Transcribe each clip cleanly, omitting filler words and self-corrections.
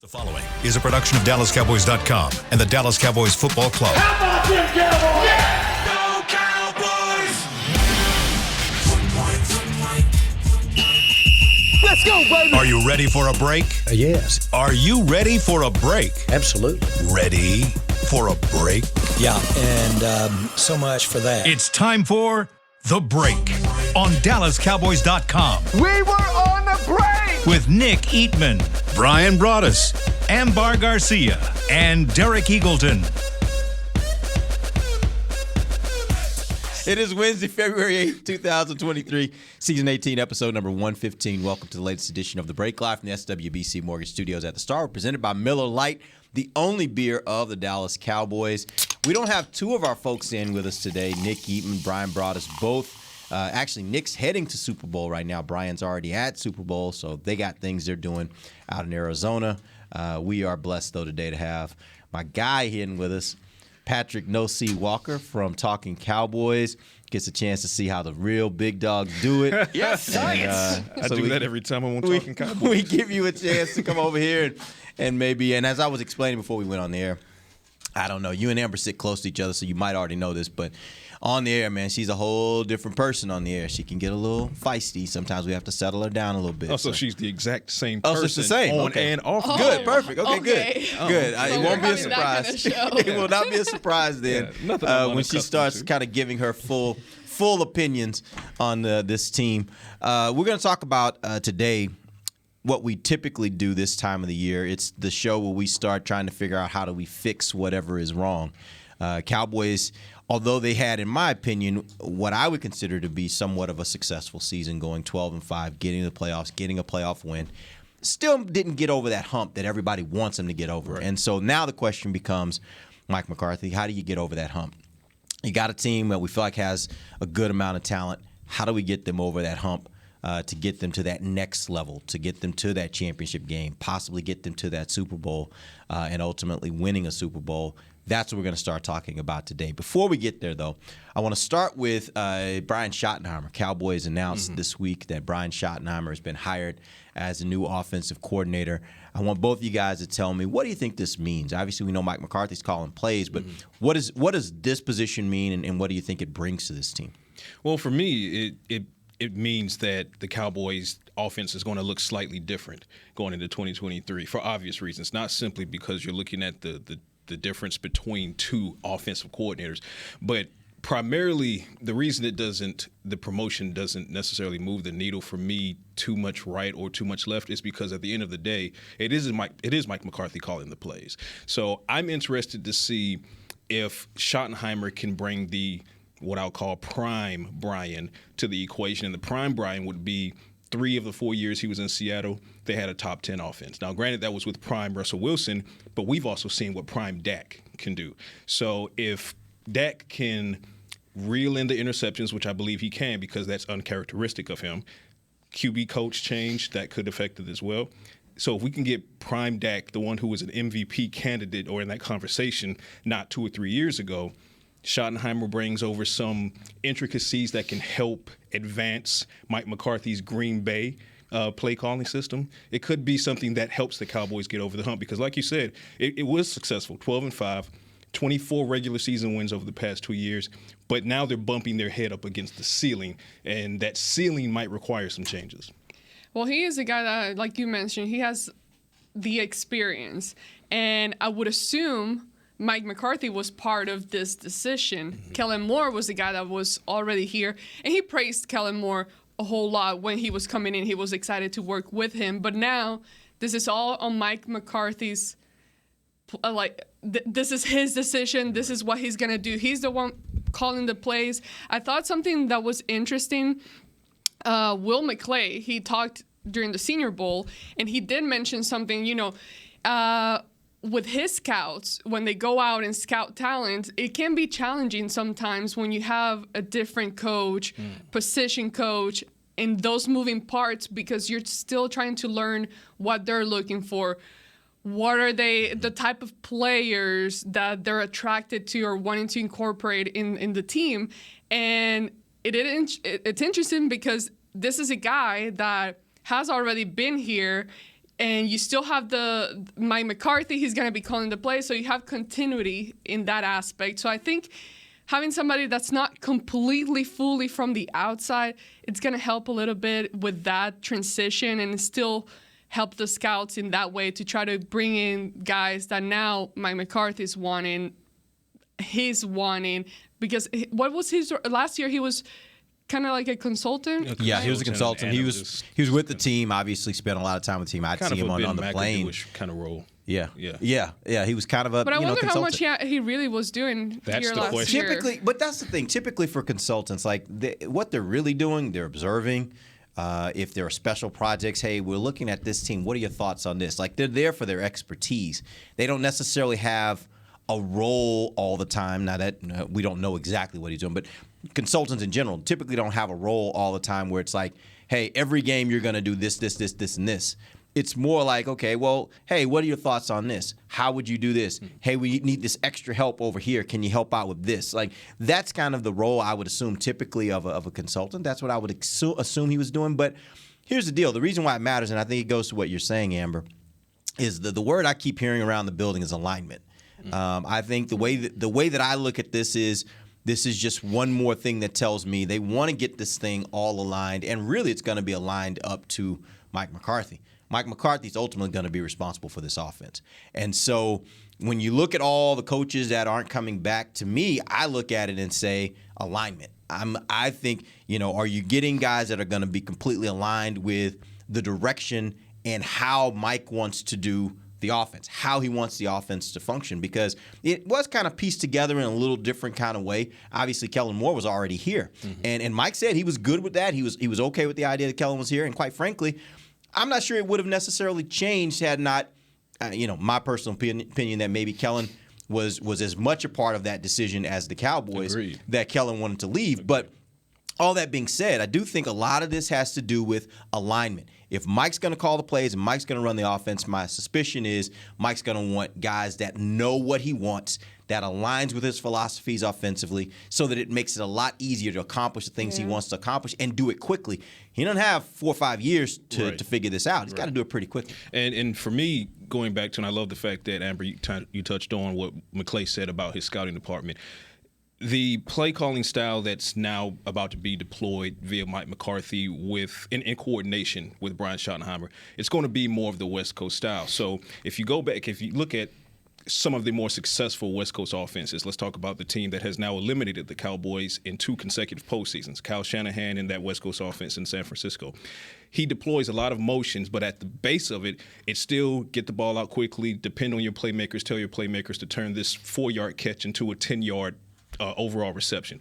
The following is a production of DallasCowboys.com and the Dallas Cowboys Football Club. How about them Cowboys? Yeah! Go Cowboys! Let's go, baby! Are you ready for a break? Yes. Are you ready for a break? Absolutely. Ready for a break? Yeah, and so much for that. It's time for The Break on DallasCowboys.com We were on the break! with Nick Eatman, Brian Broaddus, Ambar Garcia, and Derek Eagleton. It is Wednesday, February 8th, 2023, Season 18, Episode number 115. Welcome to the latest edition of The Break, live from the SWBC Mortgage Studios at the Star, presented by Miller Lite, the only beer of the Dallas Cowboys. We don't have two of our folks in with us today, Nick Eatman, Brian Broaddus, both. Actually, Nick's heading to Super Bowl right now. Brian's already at Super Bowl, so they got things they're doing out in Arizona. We are blessed, though, today to have my guy in with us, Patrick No C Walker from Talking Cowboys. Gets a chance to see how the real big dogs do it. Yes, science. I do that every time I'm on Talking Cowboys. We give you a chance to come over here and maybe, and as I was explaining before we went on the air, I don't know, you and Amber sit close to each other, so you might already know this, but on the air, man, she's a whole different person on the air. She can get a little feisty. Sometimes we have to settle her down a little bit. Oh, so she's the exact same person. Oh, so it's the same. On Okay. and off. Good, perfect. Okay, okay. good. Good. So It we're won't be a having that kind surprise. of show. It will not be a surprise then nothing I'm when she unaccustomed starts to. kind of giving her full opinions on this team. We're going to talk about today what we typically do this time of the year. It's the show where we start trying to figure out how do we fix whatever is wrong. Cowboys, although they had, in my opinion, what I would consider to be somewhat of a successful season, going 12-5, getting to the playoffs, getting a playoff win, still didn't get over that hump that everybody wants them to get over. Right. And so now the question becomes, Mike McCarthy, how do you get over that hump? You got a team that we feel like has a good amount of talent. How do we get them over that hump to get them to that next level, to get them to that championship game, possibly get them to that Super Bowl, and ultimately winning a Super Bowl? That's what we're going to start talking about today. Before we get there, though, I want to start with Brian Schottenheimer. Cowboys announced this week that Brian Schottenheimer has been hired as the new offensive coordinator. I want both of you guys to tell me, what do you think this means? Obviously, we know Mike McCarthy's calling plays, but what does this position mean, and what do you think it brings to this team? Well, for me, it means that the Cowboys' offense is going to look slightly different going into 2023 for obvious reasons, not simply because you're looking at the difference between two offensive coordinators, but primarily the reason the promotion doesn't necessarily move the needle for me too much right or too much left is because at the end of the day, it is Mike McCarthy calling the plays. So I'm interested to see if Schottenheimer can bring what I'll call prime Brian to the equation. And the prime Brian would be 3 of the 4 years he was in Seattle, they had a top 10 offense. Now, granted, that was with prime Russell Wilson, but we've also seen what prime Dak can do. So if Dak can reel in the interceptions, which I believe he can because that's uncharacteristic of him, QB coach change, that could affect it as well. So if we can get prime Dak, the one who was an MVP candidate or in that conversation not 2 or 3 years ago, Schottenheimer brings over some intricacies that can help advance Mike McCarthy's Green Bay play calling system. It could be something that helps the Cowboys get over the hump because, like you said, it was successful, 12-5, 24 regular season wins over the past 2 years, but now they're bumping their head up against the ceiling, and that ceiling might require some changes. Well, he is a guy that, like you mentioned, he has the experience, and I would assume Mike McCarthy was part of this decision. Kellen Moore was the guy that was already here, and he praised Kellen Moore a whole lot when he was coming in. He was excited to work with him, but now this is all on Mike McCarthy's. This is his decision. This is what he's gonna do. He's the one calling the plays. I thought something that was interesting. Will McClay, he talked during the Senior Bowl, and he did mention something. With his scouts, when they go out and scout talent, it can be challenging sometimes when you have a different coach, position coach, and those moving parts because you're still trying to learn what they're looking for. What are the type of players that they're attracted to or wanting to incorporate in the team? And it's interesting because this is a guy that has already been here And you still have the Mike McCarthy. He's going to be calling the play. So you have continuity in that aspect. So I think having somebody that's not completely fully from the outside, it's going to help a little bit with that transition and still help the scouts in that way to try to bring in guys that now Mike McCarthy's wanting. Because what was his last year? He was kind of like a consultant. Yeah, he was a consultant. He was with the team. Obviously, spent a lot of time with the team. I'd see him on the plane. Kind of role. Yeah. He was kind of a. But I wonder how consultant. much he really was doing. That's the last question. year. Typically, but that's the thing. Typically for consultants, like what they're really doing, they're observing. If there are special projects, hey, we're looking at this team. What are your thoughts on this? Like, they're there for their expertise. They don't necessarily have a role all the time. Now that we don't know exactly what he's doing, but consultants in general typically don't have a role all the time where it's like, hey, every game you're going to do this, and this. It's more like, okay, well, hey, what are your thoughts on this? How would you do this? Hey, we need this extra help over here. Can you help out with this? Like, that's kind of the role I would assume typically of a consultant. That's what I would assume he was doing. But here's the deal. The reason why it matters, and I think it goes to what you're saying, Amber, is the word I keep hearing around the building is alignment. I think the way that I look at this is just one more thing that tells me they want to get this thing all aligned, and really it's going to be aligned up to Mike McCarthy. Mike McCarthy's ultimately going to be responsible for this offense. And so when you look at all the coaches that aren't coming back, to me, I look at it and say alignment. I think, are you getting guys that are going to be completely aligned with the direction and how Mike wants to do the offense, how he wants the offense to function, because it was kind of pieced together in a little different kind of way. Obviously, Kellen Moore was already here. And Mike said he was good with that. He was okay with the idea that Kellen was here. And quite frankly, I'm not sure it would have necessarily changed had not, my personal opinion that maybe Kellen was as much a part of that decision as the Cowboys. Agreed. That Kellen wanted to leave. But all that being said, I do think a lot of this has to do with alignment. If Mike's going to call the plays and Mike's going to run the offense, my suspicion is Mike's going to want guys that know what he wants, that aligns with his philosophies offensively, so that it makes it a lot easier to accomplish the things he wants to accomplish and do it quickly. He doesn't have 4 or 5 years to figure this out. He's got to do it pretty quickly. And for me, going back to, and I love the fact that, Amber, you touched on what McClay said about his scouting department. The play calling style that's now about to be deployed via Mike McCarthy in coordination with Brian Schottenheimer, it's going to be more of the West Coast style. So if you go back, if you look at some of the more successful West Coast offenses, let's talk about the team that has now eliminated the Cowboys in 2 consecutive postseasons, Kyle Shanahan and that West Coast offense in San Francisco. He deploys a lot of motions, but at the base of it, it's still get the ball out quickly, depend on your playmakers, tell your playmakers to turn this 4-yard catch into a 10-yard overall reception.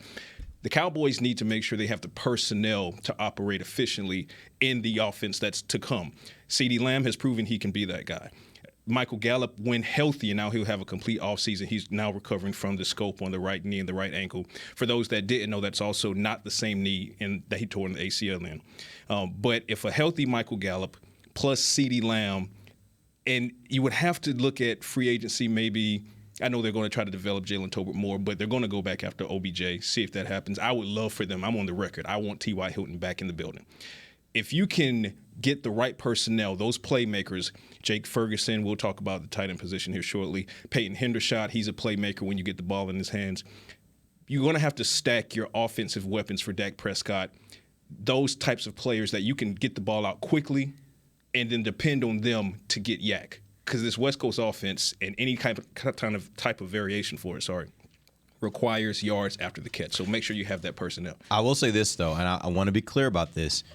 The Cowboys need to make sure they have the personnel to operate efficiently in the offense that's to come. CeeDee Lamb has proven he can be that guy. Michael Gallup, when healthy, and now he'll have a complete offseason. He's now recovering from the scope on the right knee and the right ankle. For those that didn't know, that's also not the same knee that he tore in the ACL in. But if a healthy Michael Gallup plus CeeDee Lamb, and you would have to look at free agency maybe. I know they're going to try to develop Jalen Tolbert more, but they're going to go back after OBJ, see if that happens. I would love for them. I'm on the record. I want T.Y. Hilton back in the building. If you can get the right personnel, those playmakers, Jake Ferguson, we'll talk about the tight end position here shortly. Peyton Hendershot, he's a playmaker when you get the ball in his hands. You're going to have to stack your offensive weapons for Dak Prescott, those types of players that you can get the ball out quickly and then depend on them to get yak. Because this West Coast offense and any type of variation for it, requires yards after the catch. So make sure you have that personnel. I will say this, though, and I want to be clear about this.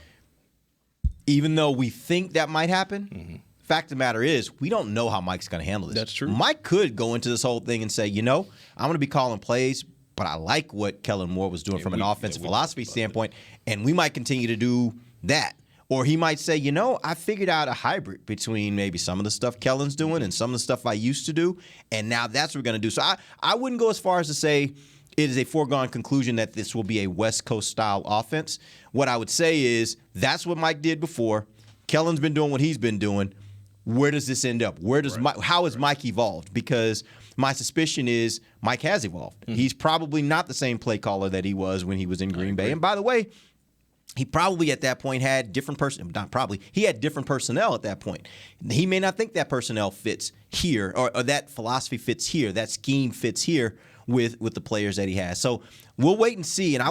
Even though we think that might happen, fact of the matter is we don't know how Mike's going to handle this. That's true. Mike could go into this whole thing and say, I'm going to be calling plays, but I like what Kellen Moore was doing from an offensive philosophy standpoint, and we might continue to do that. Or he might say, I figured out a hybrid between maybe some of the stuff Kellen's doing and some of the stuff I used to do, and now that's what we're going to do. So I wouldn't go as far as to say it is a foregone conclusion that this will be a West Coast-style offense. What I would say is that's what Mike did before. Kellen's been doing what he's been doing. Where does this end up? How has Mike evolved? Because my suspicion is Mike has evolved. He's probably not the same play caller that he was when he was in Green Bay. And by the way, He probably at that point had he had different personnel at that point. He may not think that personnel fits here or that philosophy fits here, that scheme fits here with the players that he has. So we'll wait and see. And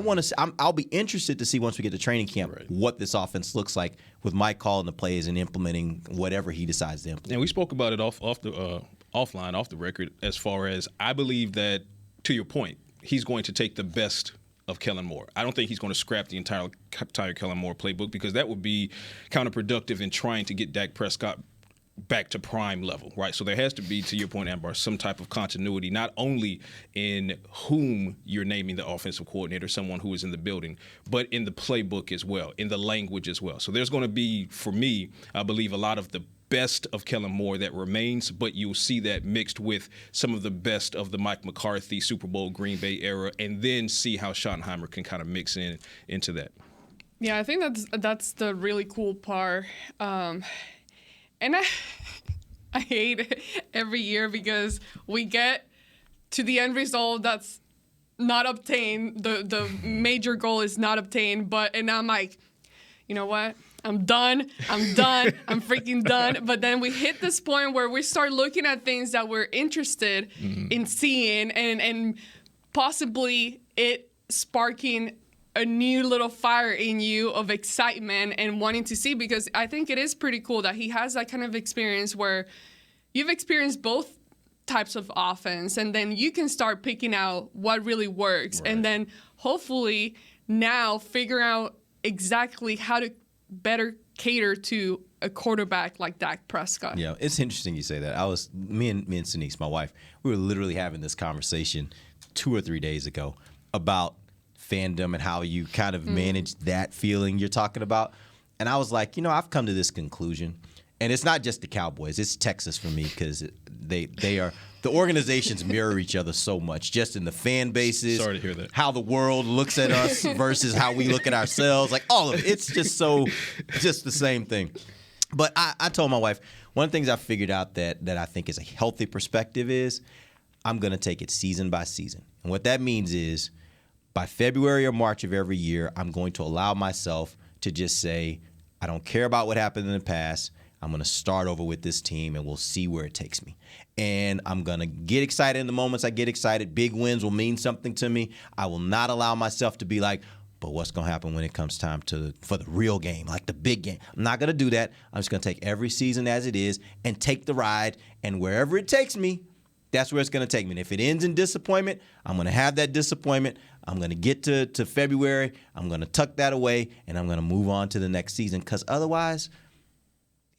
I'll be interested to see once we get to training camp what this offense looks like with Mike calling the plays and implementing whatever he decides to implement. And we spoke about it off the record, as far as I believe that, to your point, he's going to take the best of Kellen Moore. I don't think he's going to scrap the entire Kellen Moore playbook, because that would be counterproductive in trying to get Dak Prescott back to prime level, right? So there has to be, to your point, Ambar, some type of continuity, not only in whom you're naming the offensive coordinator, someone who is in the building, but in the playbook as well, in the language as well. So there's going to be, for me, I believe, a lot of the best of Kellen Moore that remains, but you'll see that mixed with some of the best of the Mike McCarthy Super Bowl Green Bay era, and then see how Schottenheimer can kind of mix into that. Yeah, I think that's the really cool part. And I hate it every year because we get to the end result that's not obtained. The major goal is not obtained, and I'm like, you know what? I'm done. I'm freaking done. But then we hit this point where we start looking at things that we're interested in seeing, and possibly it sparking a new little fire in you of excitement and wanting to see, because I think it is pretty cool that he has that kind of experience where you've experienced both types of offense, and then you can start picking out what really works, and then hopefully now figure out exactly how to better cater to a quarterback like Dak Prescott. Yeah, it's interesting you say that. Me and Denise, my wife, we were literally having this conversation 2 or 3 days ago about fandom and how you kind of manage that feeling you're talking about. And I was like, I've come to this conclusion. And it's not just the Cowboys. It's Texas for me, because they are – the organizations mirror each other so much, just in the fan bases. Sorry to hear that. How the world looks at us versus how we look at ourselves. Like, all of it. It's just just the same thing. But I told my wife, one of the things I figured out that I think is a healthy perspective is I'm going to take it season by season. And what that means is by February or March of every year, I'm going to allow myself to just say, I don't care about what happened in the past. I'm going to start over with this team, and we'll see where it takes me. And I'm going to get excited in the moments I get excited. Big wins will mean something to me. I will not allow myself to be like, but what's going to happen when it comes time for the real game, like the big game? I'm not going to do that. I'm just going to take every season as it is and take the ride. And wherever it takes me, that's where it's going to take me. And if it ends in disappointment, I'm going to have that disappointment. I'm going to get to February. I'm going to tuck that away, and I'm going to move on to the next season, because otherwise –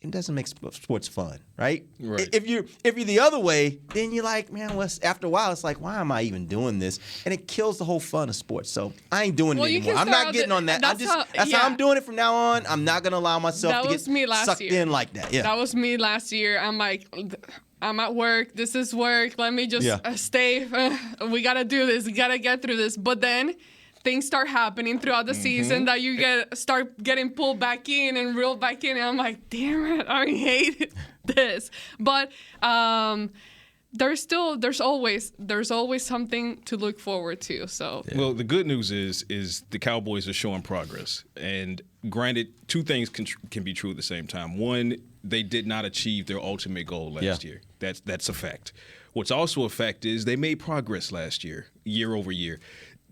it doesn't make sports fun, right? If you're the other way, then you're like, man, after a while, it's like, why am I even doing this? And it kills the whole fun of sports. So I ain't doing it anymore. I'm not getting on that. That's how I'm doing it from now on. I'm not going to allow myself to get sucked in like that. Yeah. That was me last year. I'm like, I'm at work. This is work. Let me just stay. We got to do this. We got to get through this. But then things start happening throughout the season that you start getting pulled back in and reeled back in, and I'm like, damn it, I hate this. But there's always something to look forward to. So well, the good news is the Cowboys are showing progress, and granted, two things can be true at the same time. One, they did not achieve their ultimate goal last year. That's a fact. What's also a fact is they made progress last year over year.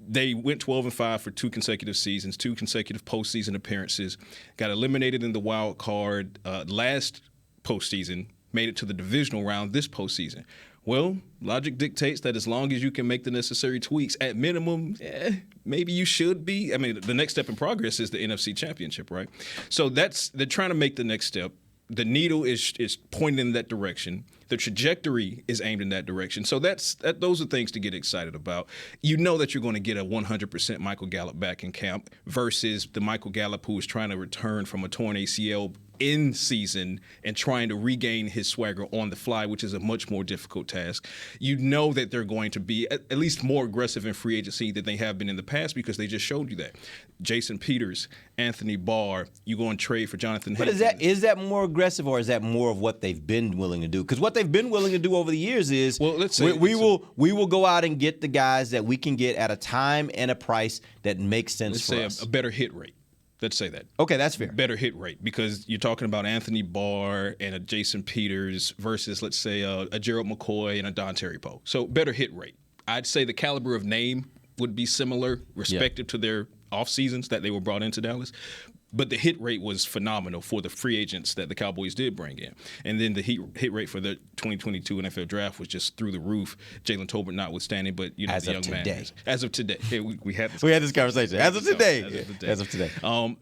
They went 12-5 for 2 consecutive seasons, 2 consecutive postseason appearances, got eliminated in the wild card last postseason, made it to the divisional round this postseason. Well, logic dictates that as long as you can make the necessary tweaks, at minimum, maybe you should be. I mean, the next step in progress is the NFC Championship, right? So they're trying to make the next step. The needle is pointing in that direction. The trajectory is aimed in that direction. So those are things to get excited about. You know that you're going to get a 100% Michael Gallup back in camp versus the Michael Gallup who is trying to return from a torn ACL in season and trying to regain his swagger on the fly, which is a much more difficult task. You know that they're going to be at least more aggressive in free agency than they have been in the past, because they just showed you that. Jason Peters, Anthony Barr, you go and trade for Jonathan Hankins. But is that more aggressive, or is that more of what they've been willing to do? Because what they've been willing to do over the years is, well, let's say we will go out and get the guys that we can get at a time and a price that makes sense for us. A better hit rate. Let's say that. Okay, that's fair. Better hit rate, because you're talking about Anthony Barr and a Jason Peters versus, let's say, a Gerald McCoy and a Don Terry-Poe. So better hit rate. I'd say the caliber of name would be similar, respective to their off seasons that they were brought into Dallas. But the hit rate was phenomenal for the free agents that the Cowboys did bring in. And then the hit rate for the 2022 NFL draft was just through the roof, Jalen Tolbert notwithstanding, but the young man. As of today. We had this conversation. As of today. As of today.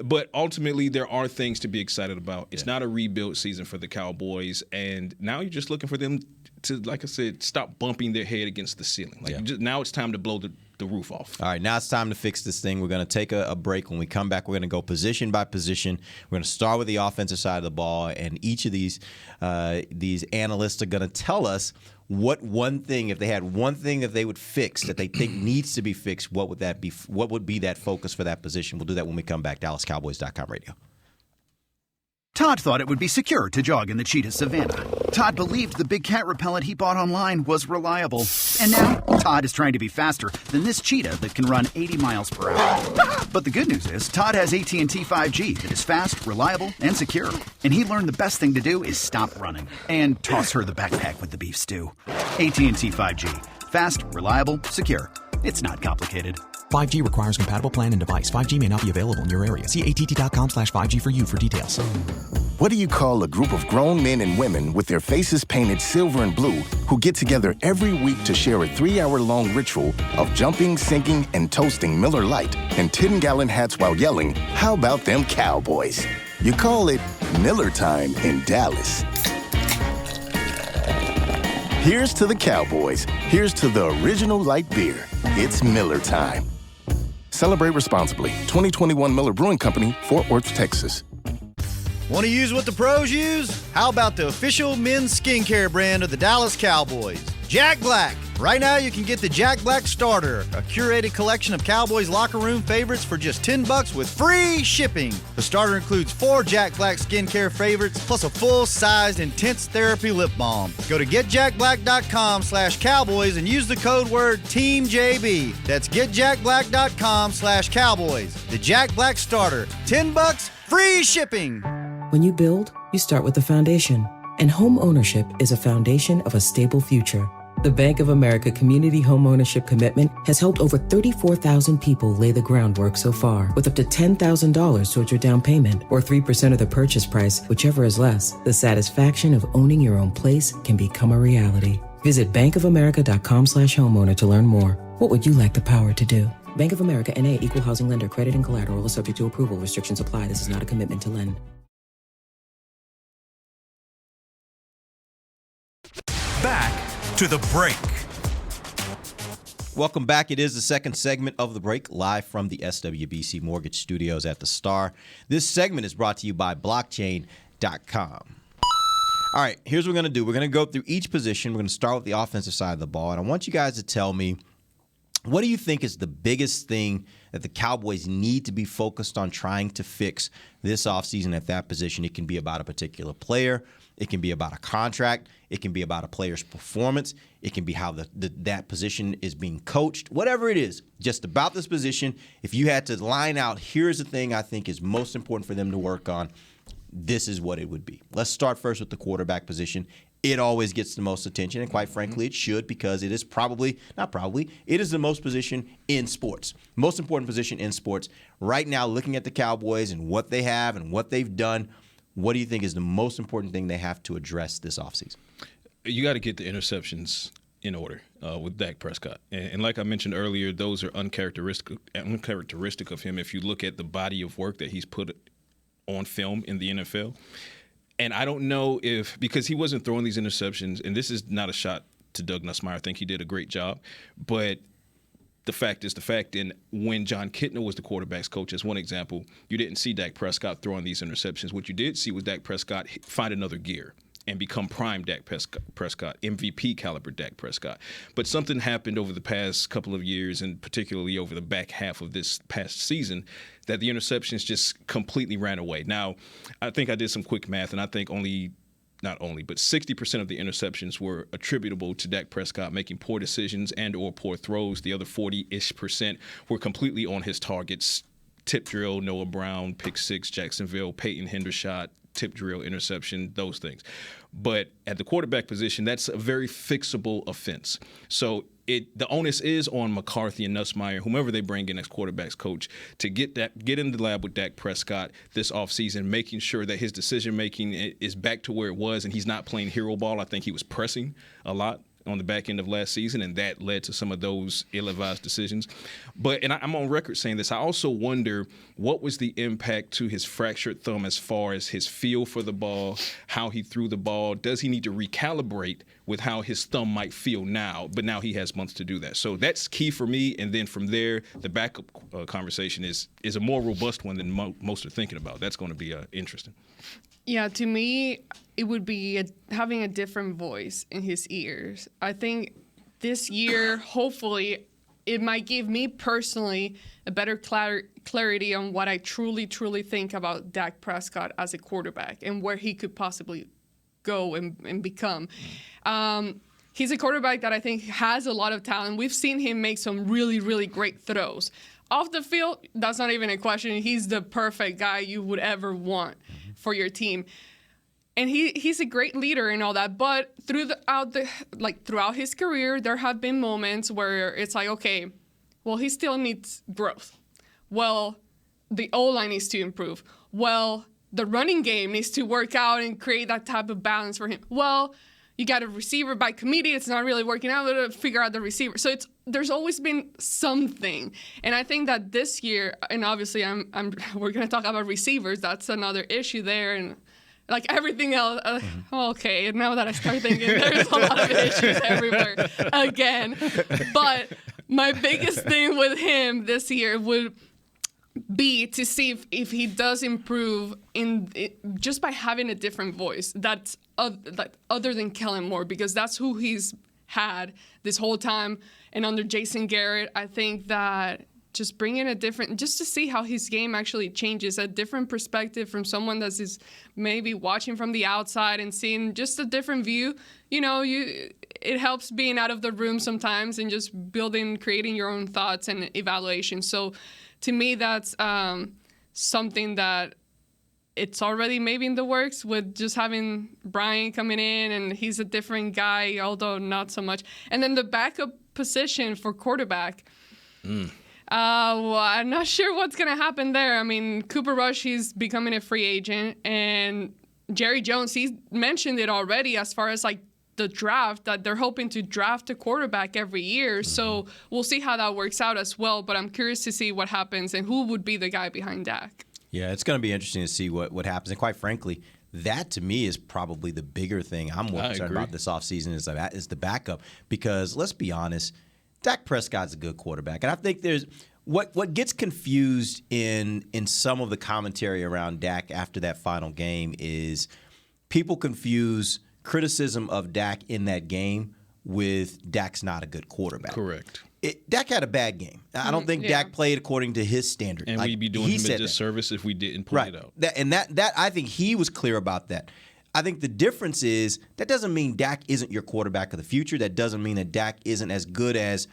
But ultimately, there are things to be excited about. It's not a rebuild season for the Cowboys, and now you're just looking for them to, like I said, stop bumping their head against the ceiling. Now it's time to blow the roof off. All right, now it's time to fix this thing. We're going to take a break. When we come back, we're going to go position by position. We're going to start with the offensive side of the ball, and each of these analysts are going to tell us what one thing, if they had one thing that they would fix that they think needs to be fixed, what would that be? What would be that focus for that position? We'll do that when we come back. DallasCowboys.com radio. Todd thought it would be secure to jog in the cheetah savanna. Todd believed the big cat repellent he bought online was reliable. And now, Todd is trying to be faster than this cheetah that can run 80 miles per hour. But the good news is, Todd has AT&T 5G that is fast, reliable, and secure. And he learned the best thing to do is stop running and toss her the backpack with the beef stew. AT&T 5G. Fast, reliable, secure. It's not complicated. 5G requires compatible plan and device. 5G may not be available in your area. See att.com/5G for you for details. What do you call a group of grown men and women with their faces painted silver and blue who get together every week to share a 3-hour-long ritual of jumping, singing, and toasting Miller Lite in 10-gallon hats while yelling, "How about them Cowboys?" You call it Miller Time in Dallas. Here's to the Cowboys. Here's to the original light beer. It's Miller Time. Celebrate responsibly. 2021 Miller Brewing Company, Fort Worth, Texas. Want to use what the pros use? How about the official men's skincare brand of the Dallas Cowboys, Jack Black? Right now, you can get the Jack Black Starter, a curated collection of Cowboys locker room favorites for just $10 with free shipping. The starter includes 4 Jack Black skincare favorites, plus a full-sized intense therapy lip balm. Go to getjackblack.com/Cowboys and use the code word TEAMJB. That's getjackblack.com/Cowboys. The Jack Black Starter, $10, free shipping. When you build, you start with the foundation. And home ownership is a foundation of a stable future. The Bank of America Community Home Ownership Commitment has helped over 34,000 people lay the groundwork so far, with up to $10,000 towards your down payment or 3% of the purchase price, whichever is less. The satisfaction of owning your own place can become a reality. Visit bankofamerica.com/homeowner to learn more. What would you like the power to do? Bank of America N.A. Equal Housing Lender. Credit and collateral is subject to approval. Restrictions apply. This is not a commitment to lend. Back to the break. Welcome back. It is the second segment of the break, live from the SWBC Mortgage Studios at the Star. This segment is brought to you by blockchain.com. All right, here's what we're going to do. We're going to go through each position. We're going to start with the offensive side of the ball, and I want you guys to tell me, what do you think is the biggest thing that the Cowboys need to be focused on trying to fix this offseason at that position? It can be about a particular player. It can be about a contract. It can be about a player's performance. It can be how that position is being coached. Whatever it is, just about this position, if you had to line out, here's the thing I think is most important for them to work on, this is what it would be. Let's start first with the quarterback position. It always gets the most attention, and quite frankly, it should, because it is it is the most position in sports. Most important position in sports. Right now, looking at the Cowboys and what they have and what they've done, what do you think is the most important thing they have to address this offseason? You got to get the interceptions in order with Dak Prescott. And like I mentioned earlier, those are uncharacteristic of him if you look at the body of work that he's put on film in the NFL. And I don't know because he wasn't throwing these interceptions, and this is not a shot to Doug Nussmeier. I think he did a great job. But the fact is the fact, and when John Kitna was the quarterback's coach, as one example, you didn't see Dak Prescott throwing these interceptions. What you did see was Dak Prescott find another gear and become prime Dak Prescott, MVP caliber Dak Prescott. But something happened over the past couple of years, and particularly over the back half of this past season, that the interceptions just completely ran away. Now, I think I did some quick math, and I think not only, but 60% of the interceptions were attributable to Dak Prescott making poor decisions and or poor throws. The other 40-ish% were completely on his targets, tip drill, Noah Brown, pick 6, Jacksonville, Peyton Hendershot, tip drill, interception, those things. But at the quarterback position, that's a very fixable offense. So the onus is on McCarthy and Nussmeier, whomever they bring in as quarterback's coach, to get in the lab with Dak Prescott this offseason, making sure that his decision-making is back to where it was and he's not playing hero ball. I think he was pressing a lot on the back end of last season, and that led to some of those ill-advised decisions. And I'm on record saying this. I also wonder what was the impact to his fractured thumb as far as his feel for the ball, how he threw the ball. Does he need to recalibrate with how his thumb might feel now? But now he has months to do that. So that's key for me. And then from there, the backup conversation is a more robust one than most are thinking about. That's going to be interesting. Yeah, to me, it would be having a different voice in his ears. I think this year, hopefully, it might give me personally a better clarity on what I truly, truly think about Dak Prescott as a quarterback and where he could possibly go and become. He's a quarterback that I think has a lot of talent. We've seen him make some really, really great throws. Off the field, that's not even a question. He's the perfect guy you would ever want for your team. And he's a great leader and all that, but throughout his career, there have been moments where it's like, okay, well, he still needs growth. Well, the O-line needs to improve. Well, the running game needs to work out and create that type of balance for him. Well, you got a receiver by committee. It's not really working out. To figure out the receiver. So there's always been something. And I think that this year, and obviously we're going to talk about receivers. That's another issue there. And like everything else, okay, now that I start thinking, there's a lot of issues everywhere again. But my biggest thing with him this year would be to see if he does improve just by having a different voice that's other than Kellen Moore, because that's who he's had this whole time. And under Jason Garrett, I think that just bringing just to see how his game actually changes, a different perspective from someone that is maybe watching from the outside and seeing just a different view. It helps being out of the room sometimes and just creating your own thoughts and evaluation. So to me, that's something that it's already maybe in the works with just having Brian coming in, and he's a different guy, although not so much. And then the backup position for quarterback. Well, I'm not sure what's going to happen there. I mean, Cooper Rush, he's becoming a free agent, and Jerry Jones, he mentioned it already as far as like the draft, that they're hoping to draft a quarterback every year. So we'll see how that works out as well. But I'm curious to see what happens and who would be the guy behind Dak. Yeah, it's going to be interesting to see what happens. And quite frankly, that to me is probably the bigger thing I'm more concerned about this offseason is the backup. Because let's be honest, Dak Prescott's a good quarterback. And I think there's what gets confused in some of the commentary around Dak after that final game is people confuse criticism of Dak in that game with Dak's not a good quarterback. Correct. Dak had a bad game. I don't think Dak played according to his standard. And we'd be doing him a disservice if we didn't point it out. That I think he was clear about that. I think the difference is that doesn't mean Dak isn't your quarterback of the future. That doesn't mean that Dak isn't as good as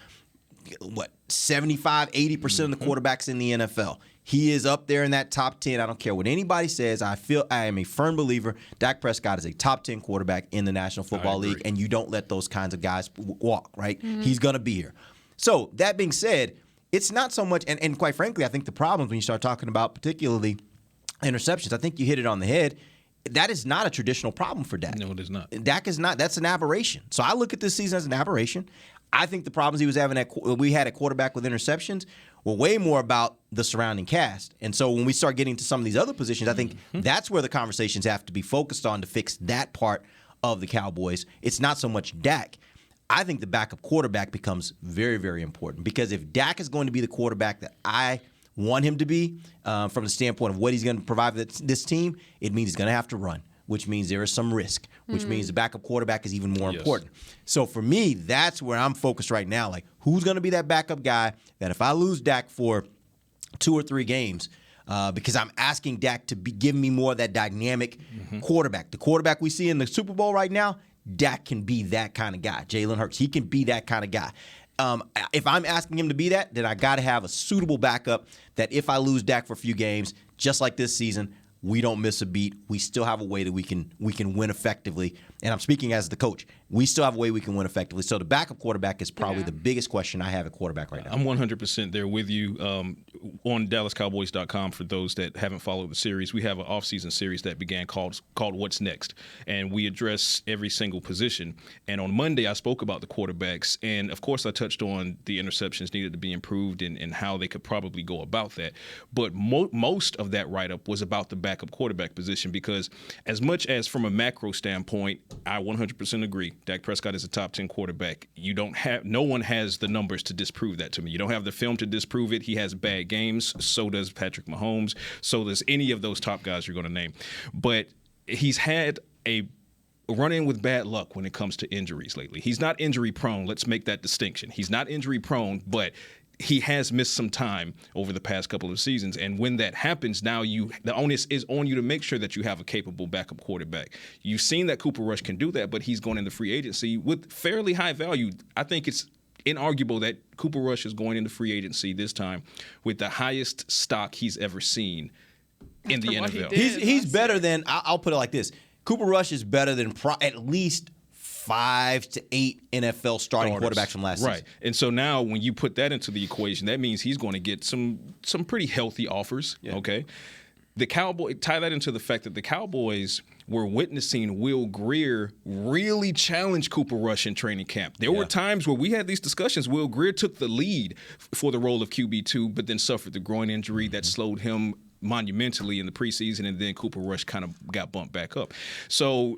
75, 80% of the quarterbacks in the NFL. He is up there in that top 10. I don't care what anybody says. I am a firm believer Dak Prescott is a top 10 quarterback in the National Football League, and you don't let those kinds of guys walk, right? He's going to be here. So that being said, it's not so much, and quite frankly, I think the problems when you start talking about particularly interceptions, I think you hit it on the head. That is not a traditional problem for Dak. No, it is not. Dak is not. That's an aberration. So I look at this season as an aberration. I think the problems we had at quarterback with interceptions were way more about the surrounding cast. And so when we start getting to some of these other positions, I think that's where the conversations have to be focused on to fix that part of the Cowboys. It's not so much Dak. I think the backup quarterback becomes very, very important, because if Dak is going to be the quarterback that I want him to be from the standpoint of what he's going to provide for this team, it means he's going to have to run, which means there is some risk, which means the backup quarterback is even more important. So for me, that's where I'm focused right now. Like, who's going to be that backup guy that if I lose Dak for 2 or 3 games, because I'm asking Dak to give me more of that dynamic quarterback. The quarterback we see in the Super Bowl right now, Dak can be that kind of guy. Jalen Hurts, he can be that kind of guy. If I'm asking him to be that, then I got to have a suitable backup that if I lose Dak for a few games, just like this season, we don't miss a beat. We still have a way that we can win effectively. And I'm speaking as the coach. We still have a way we can win effectively. So the backup quarterback is probably the biggest question I have at quarterback right now. I'm 100% there with you. On DallasCowboys.com, for those that haven't followed the series, we have an offseason series that began called What's Next. And we address every single position. And on Monday, I spoke about the quarterbacks. And, of course, I touched on the interceptions needed to be improved and how they could probably go about that. But most of that write-up was about the backup quarterback position, because as much as from a macro standpoint, I 100% agree. Dak Prescott is a top 10 quarterback. No one has the numbers to disprove that to me. You don't have the film to disprove it. He has bad games. So does Patrick Mahomes. So does any of those top guys you're going to name. But he's had a run-in with bad luck when it comes to injuries lately. He's not injury prone. Let's make that distinction. He's not injury prone, but he has missed some time over the past couple of seasons. And when that happens, now the onus is on you to make sure that you have a capable backup quarterback. You've seen that Cooper Rush can do that, but he's going into free agency with fairly high value. I think it's inarguable that Cooper Rush is going into free agency this time with the highest stock he's ever seen in the NFL. He's better than, I'll put it like this. Cooper Rush is better than at least 5 to 8 NFL starting quarterbacks from last season. Right. And so now when you put that into the equation, that means he's going to get some pretty healthy offers, okay? Tie that into the fact that the Cowboys were witnessing Will Grier really challenge Cooper Rush in training camp. There were times where we had these discussions. Will Grier took the lead for the role of QB2, but then suffered the groin injury that slowed him monumentally in the preseason, and then Cooper Rush kind of got bumped back up. So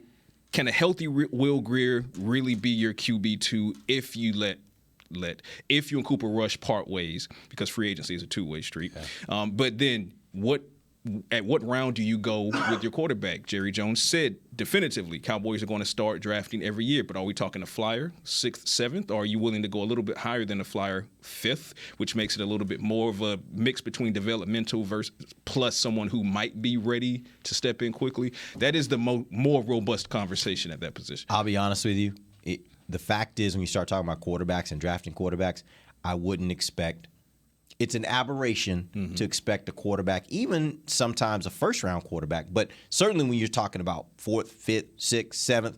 can a healthy Will Grier really be your QB2 if you if you and Cooper Rush part ways, because free agency is a two-way street? But then at what round do you go with your quarterback? Jerry Jones said definitively Cowboys are going to start drafting every year, but are we talking a flyer, 6th, 7th, or are you willing to go a little bit higher than a flyer, 5th, which makes it a little bit more of a mix between developmental versus plus someone who might be ready to step in quickly? That is the more robust conversation at that position. I'll be honest with you. The fact is, when you start talking about quarterbacks and drafting quarterbacks, I wouldn't expect – it's an aberration to expect a quarterback, even sometimes a first-round quarterback, but certainly when you're talking about 4th, 5th, 6th, 7th,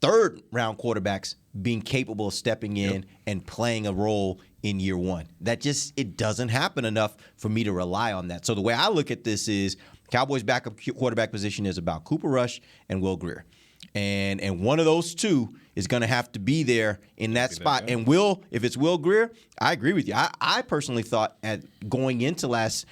3rd-round quarterbacks being capable of stepping in and playing a role in year one. It doesn't happen enough for me to rely on that. So the way I look at this is Cowboys' backup quarterback position is about Cooper Rush and Will Grier. And one of those two is going to have to be there in that spot. And if it's Will Grier, I agree with you. I personally thought going into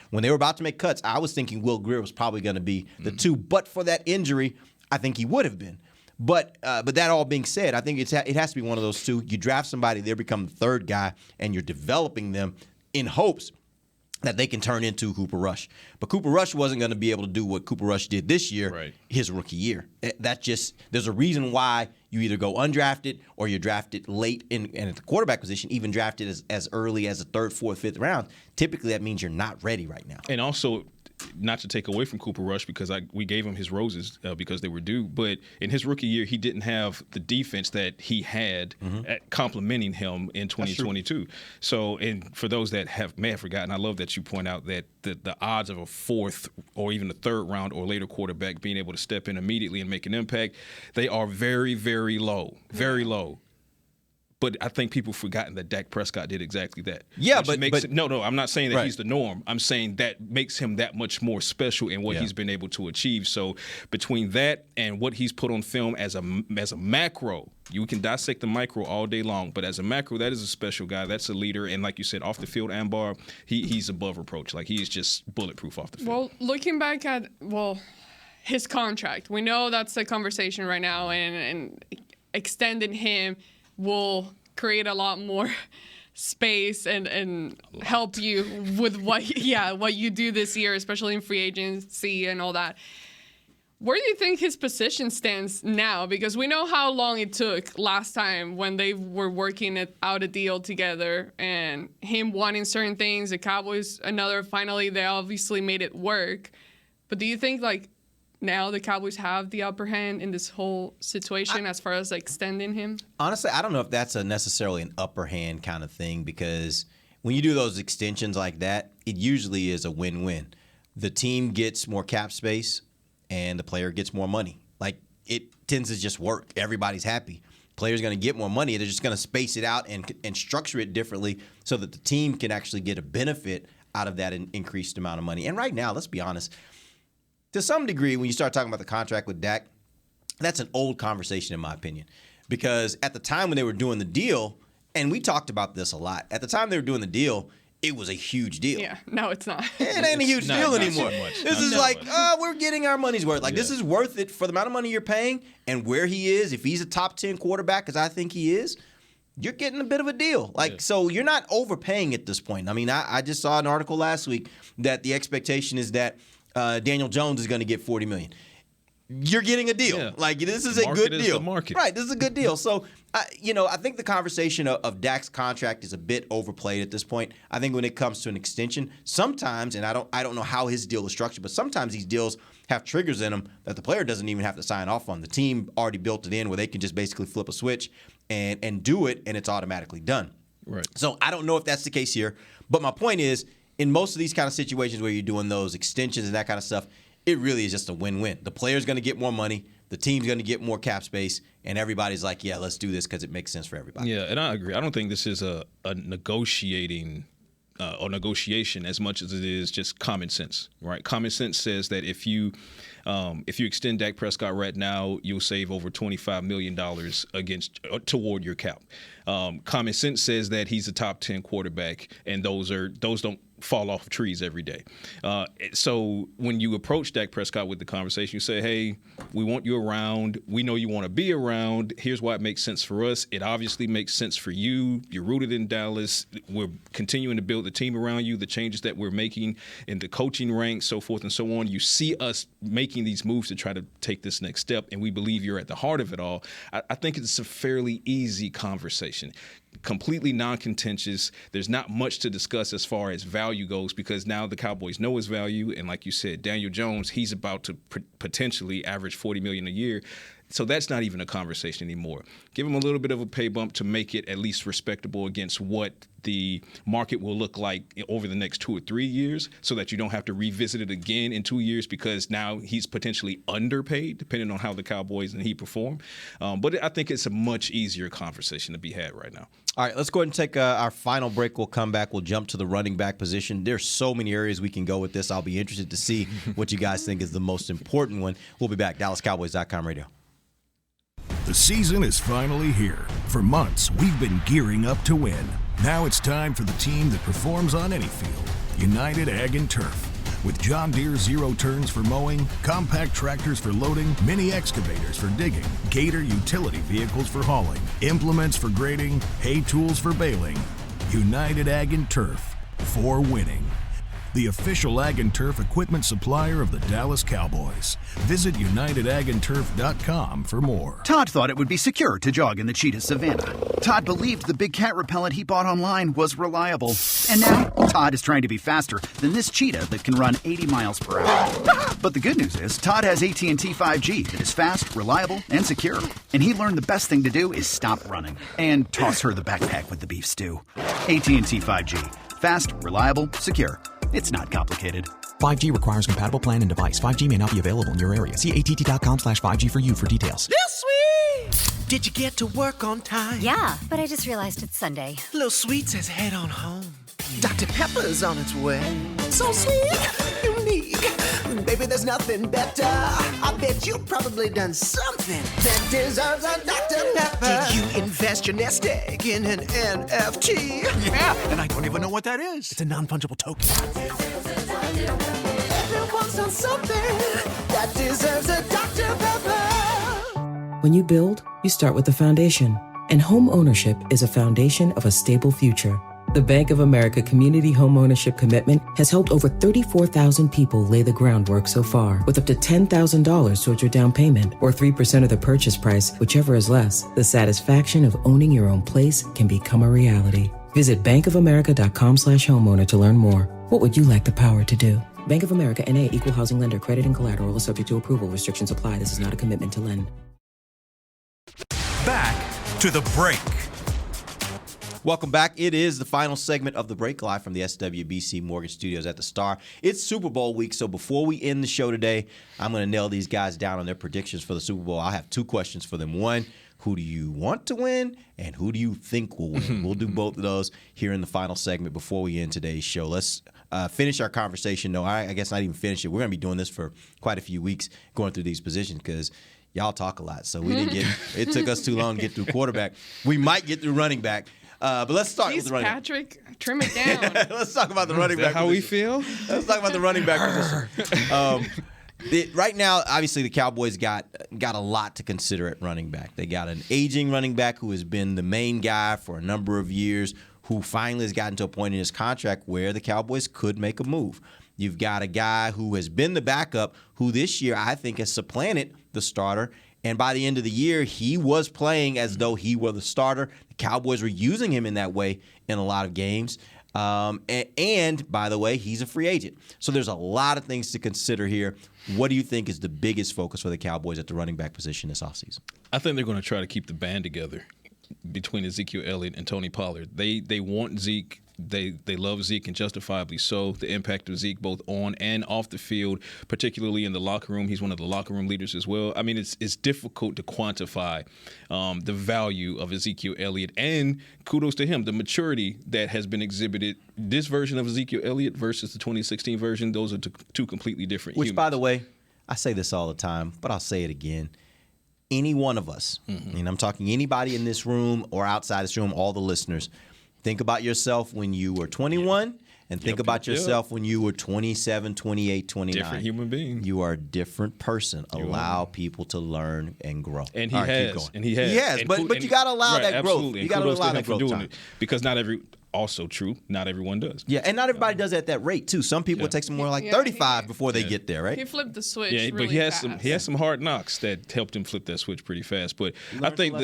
when they were about to make cuts, I was thinking Will Grier was probably going to be the 2. But for that injury, I think he would have been. But that all being said, I think it has to be one of those 2. You draft somebody, they become the 3rd guy, and you're developing them in hopes that they can turn into Cooper Rush. But Cooper Rush wasn't going to be able to do what Cooper Rush did this year, his rookie year. There's a reason why you either go undrafted or you're drafted late and at the quarterback position, even drafted as early as the 3rd, 4th, 5th round. Typically, that means you're not ready right now. And also, not to take away from Cooper Rush, because we gave him his roses because they were due, but in his rookie year, he didn't have the defense that he had at complementing him in 2022. So, and for those that may have forgotten, I love that you point out that the odds of a 4th or even a 3rd round or later quarterback being able to step in immediately and make an impact, they are very, very low, very low. But I think people have forgotten that Dak Prescott did exactly that. Yeah, No, I'm not saying that he's the norm. I'm saying that makes him that much more special in what he's been able to achieve. So between that and what he's put on film as a macro, you can dissect the micro all day long, but as a macro, that is a special guy. That's a leader. And like you said, off the field, Ambar, he's above reproach. Like, he is just bulletproof off the field. Well, looking back at, his contract, we know that's the conversation right now, and extending him will create a lot more space and help you with what you do this year, especially in free agency and all that. Where do you think his position stands now? Because we know how long it took last time when they were working out a deal together and him wanting certain things, the Cowboys finally they obviously made it work. But do you think now the Cowboys have the upper hand in this whole situation as far as extending him? Honestly, I don't know if that's necessarily an upper hand kind of thing, because when you do those extensions like that, it usually is a win-win. The team gets more cap space and the player gets more money. Like, it tends to just work. Everybody's happy. Players going to get more money. They're just going to space it out and structure it differently so that the team can actually get a benefit out of that increased amount of money. And right now, let's be honest, to some degree, when you start talking about the contract with Dak, that's an old conversation in my opinion. Because at the time when they were doing the deal, and we talked about this a lot, at the time they were doing the deal, it was a huge deal. Yeah, no, it's not. It ain't a huge deal anymore. So this is like, we're getting our money's worth. Like, this is worth it for the amount of money you're paying and where he is. If he's a top 10 quarterback, as I think he is, you're getting a bit of a deal. Like, so you're not overpaying at this point. I mean, I just saw an article last week that the expectation is that Daniel Jones is going to get $40 million. You're getting a deal. Yeah. Like, this is a good deal. The market. Right, this is a good deal. So, I think the conversation of Dak's contract is a bit overplayed at this point. I think when it comes to an extension, sometimes, and I don't know how his deal is structured, but sometimes these deals have triggers in them that the player doesn't even have to sign off on. The team already built it in where they can just basically flip a switch and do it, and it's automatically done. Right. So I don't know if that's the case here, but my point is, in most of these kind of situations where you're doing those extensions and that kind of stuff, it really is just a win-win. The player's going to get more money, the team's going to get more cap space, and everybody's like, yeah, let's do this because it makes sense for everybody. Yeah, and I agree. I don't think this is a negotiation as much as it is just common sense, right? Common sense says that if you extend Dak Prescott right now, you'll save over $25 million toward your cap. Common sense says that he's a top 10 quarterback, and those don't fall off trees every day. So when you approach Dak Prescott with the conversation, you say, hey, we want you around. We know you want to be around. Here's why it makes sense for us. It obviously makes sense for you. You're rooted in Dallas. We're continuing to build the team around you, the changes that we're making in the coaching ranks, so forth and so on. You see us making these moves to try to take this next step, and we believe you're at the heart of it all. I think it's a fairly easy conversation. Completely non-contentious. There's not much to discuss as far as value goes because now the Cowboys know his value. And like you said, Daniel Jones, he's about to potentially average $40 million a year. So that's not even a conversation anymore. Give him a little bit of a pay bump to make it at least respectable against what the market will look like over the next 2 or 3 years so that you don't have to revisit it again in 2 years because now he's potentially underpaid depending on how the Cowboys and he perform. But I think it's a much easier conversation to be had right now. All right, let's go ahead and take our final break. We'll come back. We'll jump to the running back position. There's so many areas we can go with this. I'll be interested to see what you guys think is the most important one. We'll be back. DallasCowboys.com radio. The season is finally here. For months, we've been gearing up to win. Now it's time for the team that performs on any field, United Ag and Turf. With John Deere Zero Turns for mowing, compact tractors for loading, mini excavators for digging, Gator utility vehicles for hauling, implements for grading, hay tools for baling. United Ag and Turf, for winning. The official Ag and Turf equipment supplier of the Dallas Cowboys. Visit UnitedAgAndTurf.com for more. Todd thought it would be secure to jog in the cheetah savanna. Todd believed the big cat repellent he bought online was reliable. And now, Todd is trying to be faster than this cheetah that can run 80 miles per hour. But the good news is, Todd has AT&T 5G that is fast, reliable, and secure. And he learned the best thing to do is stop running and toss her the backpack with the beef stew. AT&T 5G. Fast, reliable, secure. It's not complicated. 5G requires compatible plan and device. 5G may not be available in your area. See att.com/5G for you for details. This sweet! Did you get to work on time? Yeah, but I just realized it's Sunday. Little Sweet says head on home. Dr. Pepper's on its way. So sweet, unique. Baby, there's nothing better. I bet you've probably done something that deserves a Dr. Pepper. Did you invest your nest egg in an NFT? Yeah, and I don't even know what that is. It's a non-fungible token. Everyone's done something that deserves a Dr. Pepper. When you build, you start with the foundation. And home ownership is a foundation of a stable future. The Bank of America Community Homeownership Commitment has helped over 34,000 people lay the groundwork so far, with up to $10,000 towards your down payment or 3% of the purchase price, whichever is less. The satisfaction of owning your own place can become a reality. Visit bankofamerica.com/homeowner to learn more. What would you like the power to do? Bank of America N.A. Equal Housing Lender. Credit and collateral is subject to approval. Restrictions apply. This is not a commitment to lend. Back to the break. Welcome back. It is the final segment of the break, live from the SWBC Mortgage Studios at the Star. It's Super Bowl week, so before we end the show today, I'm going to nail these guys down on their predictions for the Super Bowl. I have two questions for them. One, who do you want to win, and who do you think will win? We'll do both of those here in the final segment before we end today's show. Let's finish our conversation. No, I guess not even finish it. We're going to be doing this for quite a few weeks, going through these positions, because y'all talk a lot, so we didn't get. It took us too long to get through quarterback. We might get through running back. But let's start with the running back. Patrick, trim it down. Let's talk about the running back. How we feel? Let's talk about the running back position. Right now, obviously, the Cowboys got a lot to consider at running back. They got an aging running back who has been the main guy for a number of years, who finally has gotten to a point in his contract where the Cowboys could make a move. You've got a guy who has been the backup, who this year I think has supplanted the starter. And by the end of the year, he was playing as though he were the starter. The Cowboys were using him in that way in a lot of games. And by the way, he's a free agent. So there's a lot of things to consider here. What do you think is the biggest focus for the Cowboys at the running back position this offseason? I think they're going to try to keep the band together between Ezekiel Elliott and Tony Pollard. They want Zeke. They love Zeke, and justifiably so. The impact of Zeke both on and off the field, particularly in the locker room. He's one of the locker room leaders as well. I mean, it's difficult to quantify the value of Ezekiel Elliott, and kudos to him, the maturity that has been exhibited. This version of Ezekiel Elliott versus the 2016 version, those are two completely different humans. Which, by the way, I say this all the time, but I'll say it again. Any one of us, and I'm talking anybody in this room or outside this room, all the listeners, think about yourself when you were 21 and think about yourself when you were 27, 28, 29. Different human being. You are a different person. Allow people to learn and grow. And he has. He has. But you got to allow that growth. Absolutely. You got to allow that growth doing it, because also true, not everyone does. Yeah, and not everybody does it at that rate, too. Some people, it takes them more like 35 before they get there, right? He flipped the switch but he has some hard knocks that helped him flip that switch pretty fast. But I think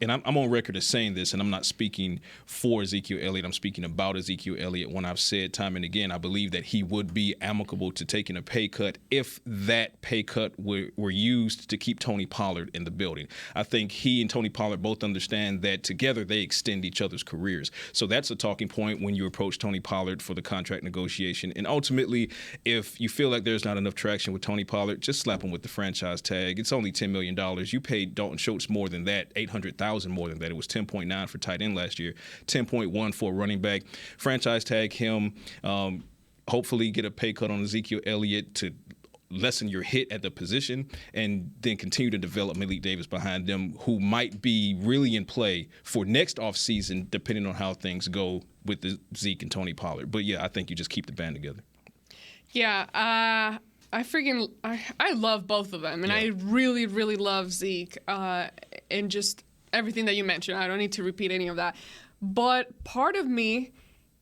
I'm on record as saying this, and I'm not speaking for Ezekiel Elliott. I'm speaking about Ezekiel Elliott. When I've said time and again, I believe that he would be amicable to taking a pay cut if that pay cut were used to keep Tony Pollard in the building. I think he and Tony Pollard both understand that together they extend each other's careers. So that's a talking point when you approach Tony Pollard for the contract negotiation. And ultimately, if you feel like there's not enough traction with Tony Pollard, just slap him with the franchise tag. It's only $10 million. You paid Dalton Schultz more than that, $800,000 more than that. It was $10.9 for tight end last year, $10.1 for running back. Franchise tag him. Hopefully get a pay cut on Ezekiel Elliott to lessen your hit at the position, and then continue to develop Malik Davis behind them, who might be really in play for next offseason, depending on how things go with the Zeke and Tony Pollard. But, yeah, I think you just keep the band together. Yeah, I love both of them, and I really, really love Zeke and just everything that you mentioned. I don't need to repeat any of that. But part of me,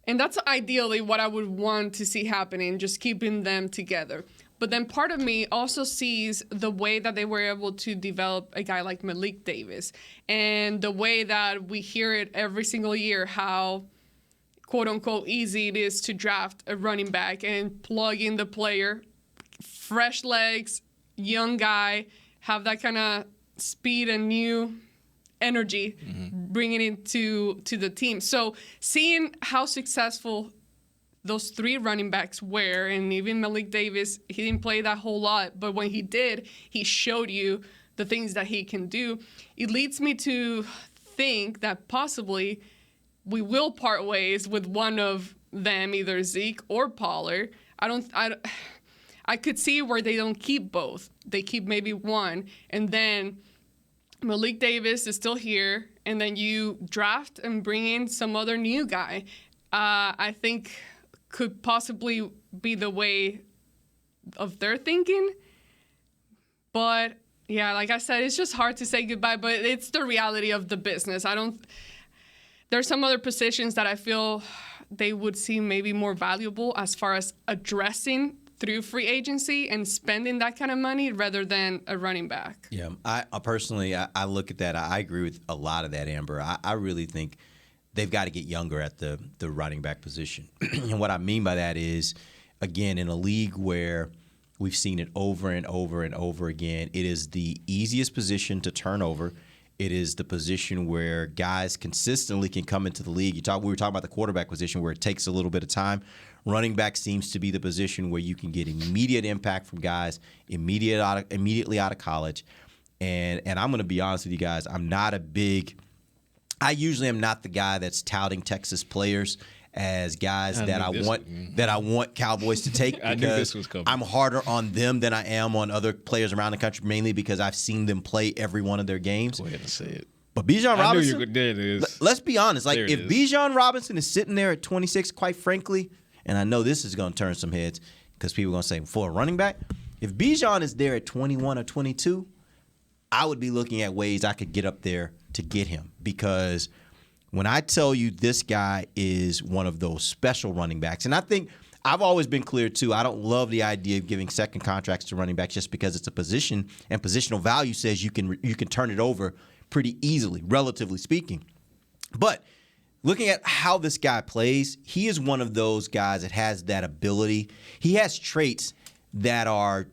and that's ideally what I would want to see happening, just keeping them together. But then part of me also sees the way that they were able to develop a guy like Malik Davis, and the way that we hear it every single year, how quote unquote easy it is to draft a running back and plug in the player, fresh legs, young guy, have that kind of speed and new energy, bringing it to the team. So seeing how successful those three running backs were, and even Malik Davis, he didn't play that whole lot, but when he did, he showed you the things that he can do. It leads me to think that possibly we will part ways with one of them, either Zeke or Pollard. I could see where they don't keep both. They keep maybe one, and then Malik Davis is still here, and then you draft and bring in some other new guy. I think could possibly be the way of their thinking. But yeah, like I said, it's just hard to say goodbye, but it's the reality of the business. There's some other positions that I feel they would seem maybe more valuable as far as addressing through free agency and spending that kind of money rather than a running back. Yeah, I personally look at that. I agree with a lot of that, Amber. I really think they've got to get younger at the running back position. And what I mean by that is again, in a league where we've seen it over and over and over again, it is the easiest position to turn over. It is the position where guys consistently can come into the league. We were talking about the quarterback position where it takes a little bit of time. Running back seems to be the position where you can get immediate impact from guys immediately out of college. And I'm going to be honest with you guys, I usually am not the guy that's touting Texas players as guys that I want Cowboys to take because I'm harder on them than I am on other players around the country, mainly because I've seen them play every one of their games. Go ahead and say it. But Bijan Robinson, there it is. Let's be honest. Like, if is. Bijan Robinson is sitting there at 26, quite frankly, and I know this is going to turn some heads because people are going to say, for a running back, if Bijan is there at 21 or 22, I would be looking at ways I could get up there to get him, because when I tell you this guy is one of those special running backs, and I think I've always been clear too, I don't love the idea of giving second contracts to running backs just because it's a position and positional value says you can turn it over pretty easily, relatively speaking. But looking at how this guy plays, he is one of those guys that has that ability. He has traits that are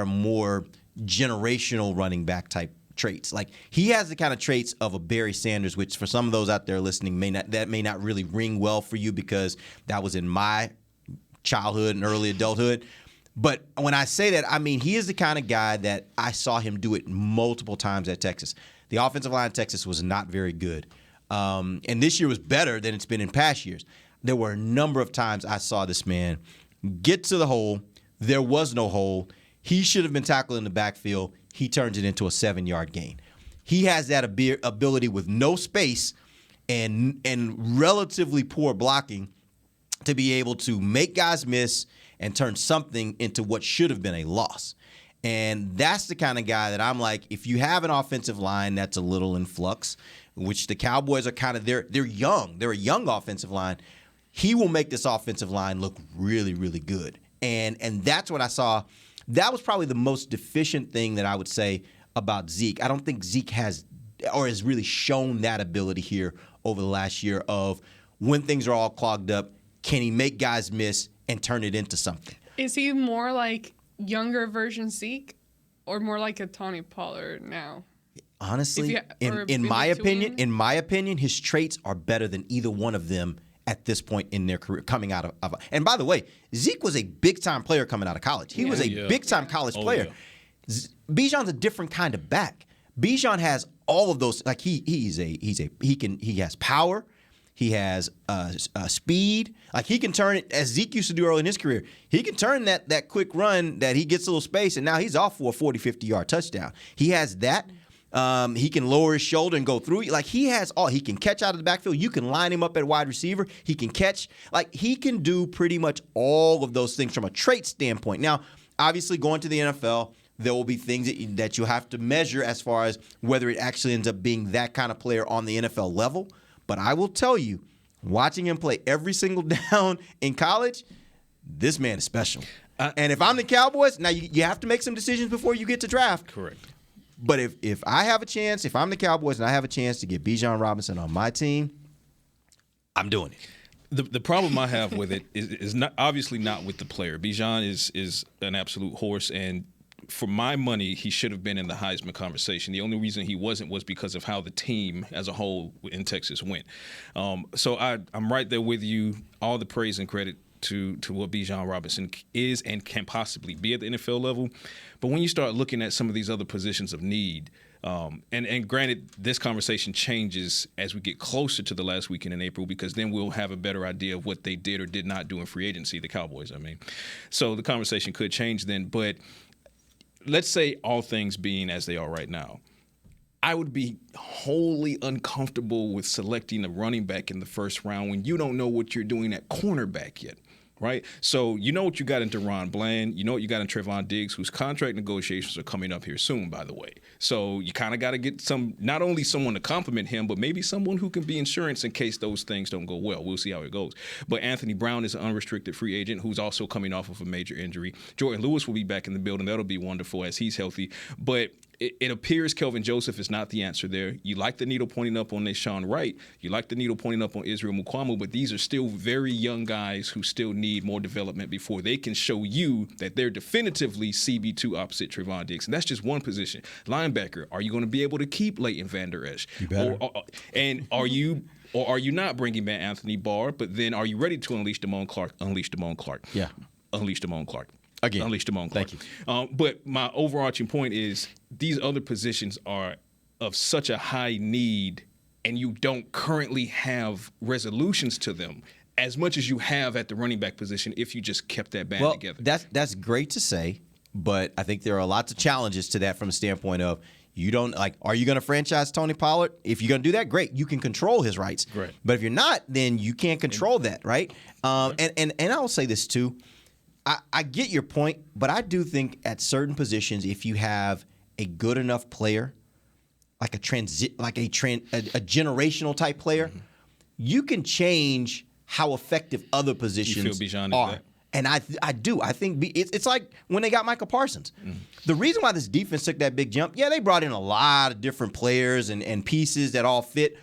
more generational running back type traits. Like, he has the kind of traits of a Barry Sanders, which for some of those out there listening may not really ring well for you because that was in my childhood and early adulthood. But when I say that, I mean he is the kind of guy that I saw him do it multiple times at Texas. The offensive line at Texas was not very good. And this year was better than it's been in past years. There were a number of times I saw this man get to the hole. There was no hole. He should have been tackled in the backfield. He turns it into a 7-yard gain. He has that ability with no space and relatively poor blocking to be able to make guys miss and turn something into what should have been a loss. And that's the kind of guy that I'm like, if you have an offensive line that's a little in flux, which the Cowboys are kind of, they're young. They're a young offensive line. He will make this offensive line look really, really good. And that's what I saw. That was probably the most deficient thing that I would say about Zeke. I don't think Zeke has really shown that ability here over the last year of when things are all clogged up, can he make guys miss and turn it into something? Is he more like younger version Zeke or more like a Tony Pollard now? Honestly, in my opinion, his traits are better than either one of them at this point in their career coming out of. And by the way, Zeke was a big-time player coming out of college. He was a big-time college player. Yeah. Bijan's a different kind of back. Bijan has all of those. Like he has power. He has speed. Like, he can turn it, as Zeke used to do early in his career. He can turn that quick run that he gets a little space, and now he's off for a 40, 50-yard touchdown. He has that. He can lower his shoulder and go through. Like, he has all. He can catch out of the backfield. You can line him up at wide receiver. He can catch. Like, he can do pretty much all of those things from a trait standpoint. Now, obviously, going to the NFL, there will be things that you have to measure as far as whether it actually ends up being that kind of player on the NFL level. But I will tell you, watching him play every single down in college, this man is special. And if I'm the Cowboys, now you have to make some decisions before you get to draft. Correct. But if I have a chance, if I'm the Cowboys and I have a chance to get Bijan Robinson on my team, I'm doing it. The problem I have with it is not obviously not with the player. Bijan is an absolute horse, and for my money, he should have been in the Heisman conversation. The only reason he wasn't was because of how the team as a whole in Texas went. So I'm right there with you. All the praise and credit to what Bijan Robinson is and can possibly be at the NFL level. But when you start looking at some of these other positions of need, and granted, this conversation changes as we get closer to the last weekend in April, because then we'll have a better idea of what they did or did not do in free agency, the Cowboys, I mean. So the conversation could change then. But let's say all things being as they are right now, I would be wholly uncomfortable with selecting a running back in the first round when you don't know what you're doing at cornerback yet, right? So you know what you got in Deron Bland. You know what you got in Trevon Diggs, whose contract negotiations are coming up here soon, by the way. So you kind of got to get not only someone to compliment him, but maybe someone who can be insurance in case those things don't go well. We'll see how it goes. But Anthony Brown is an unrestricted free agent who's also coming off of a major injury. Jordan Lewis will be back in the building. That'll be wonderful as he's healthy. But it appears Kelvin Joseph is not the answer there. You like the needle pointing up on Deshaun Wright. You like the needle pointing up on Israel Mukuamu, but these are still very young guys who still need more development before they can show you that they're definitively CB2 opposite Trevon Diggs. And that's just one position. Linebacker, are you going to be able to keep Leighton Vander Esch? You better. And are you not bringing back Anthony Barr, but then are you ready to unleash Damone Clark? Unleash Damone Clark. Yeah. Unleash Damone Clark. Again. Unleash Damone Clark. Thank you. But my overarching point is these other positions are of such a high need, and you don't currently have resolutions to them as much as you have at the running back position if you just kept that band together. That's great to say, but I think there are lots of challenges to that from a standpoint of you don't are you going to franchise Tony Pollard? If you're going to do that, great. You can control his rights. Right. But if you're not, then you can't control that, right? And I'll say this too. I get your point, but I do think at certain positions, if you have a good enough player, like a generational type player, you can change how effective other positions you feel Bijan are. Is that? And I do. I think it's like when they got Micah Parsons. The reason why this defense took that big jump, they brought in a lot of different players and pieces that all fit.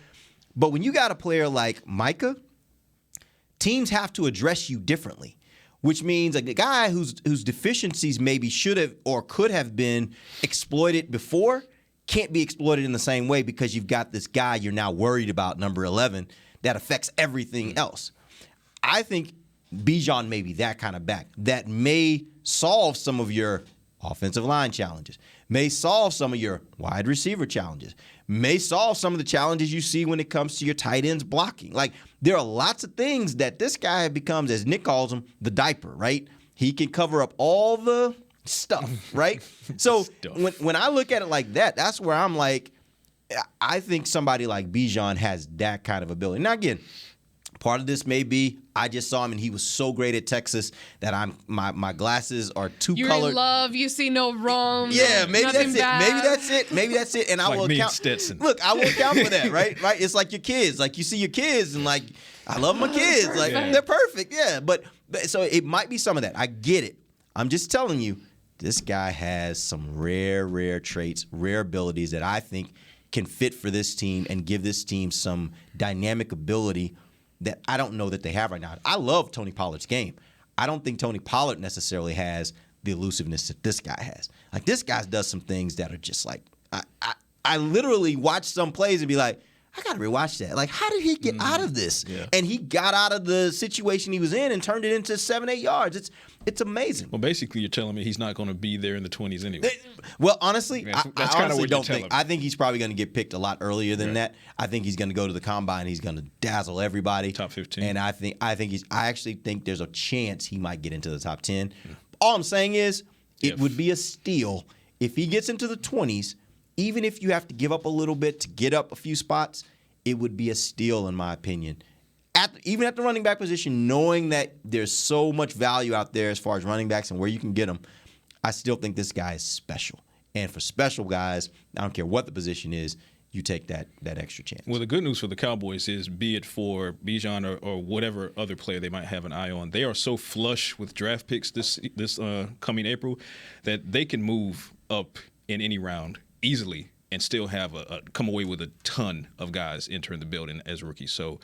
But when you got a player like Micah, teams have to address you differently, which means like a guy whose deficiencies maybe should have or could have been exploited before can't be exploited in the same way because you've got this guy you're now worried about, number 11, that affects everything else. I think Bijan may be that kind of back that may solve some of your offensive line challenges, may solve some of your wide receiver challenges, may solve some of the challenges you see when it comes to your tight ends blocking. Like, there are lots of things that this guy becomes, as Nick calls him, the diaper, right? He can cover up all the stuff, right? So when I look at it like that, that's where I'm like, I think somebody like Bijan has that kind of ability. Now, again, part of this may be I just saw him and he was so great at Texas that my glasses are too You're colored. in love. You see no wrong. Yeah, maybe that's it. Bad. Maybe that's it. And I like will me account. and Stetson. Look, I will account for that, right? Right. It's like your kids. Like you see your kids and like I love my kids. Like they're perfect. Yeah. But so it might be some of that. I get it. I'm just telling you, this guy has some rare traits, rare abilities that I think can fit for this team and give this team some dynamic ability that I don't know that they have right now. I love Tony Pollard's game. I don't think Tony Pollard necessarily has the elusiveness that this guy has. Like, this guy does some things that are just like, I literally watch some plays and be like, I got to rewatch that. Like, how did he get out of this? Yeah. And he got out of the situation he was in and turned it into 7-8 yards. It's amazing. Well, basically, you're telling me he's not going to be there in the 20s anyway. Well, honestly, That's I kind of honestly what don't you're telling think. me. I think he's probably going to get picked a lot earlier than that. I think he's going to go to the combine. He's going to dazzle everybody. Top 15. And I actually think there's a chance he might get into the top 10. All I'm saying is it would be a steal if he gets into the 20s, even if you have to give up a little bit to get up a few spots. It would be a steal, in my opinion. Even at the running back position, knowing that there's so much value out there as far as running backs and where you can get them, I still think this guy is special. And for special guys, I don't care what the position is, you take that extra chance. Well, the good news for the Cowboys is, be it for Bijan or whatever other player they might have an eye on, they are so flush with draft picks this coming April that they can move up in any round easily and still have come away with a ton of guys entering the building as rookies. So,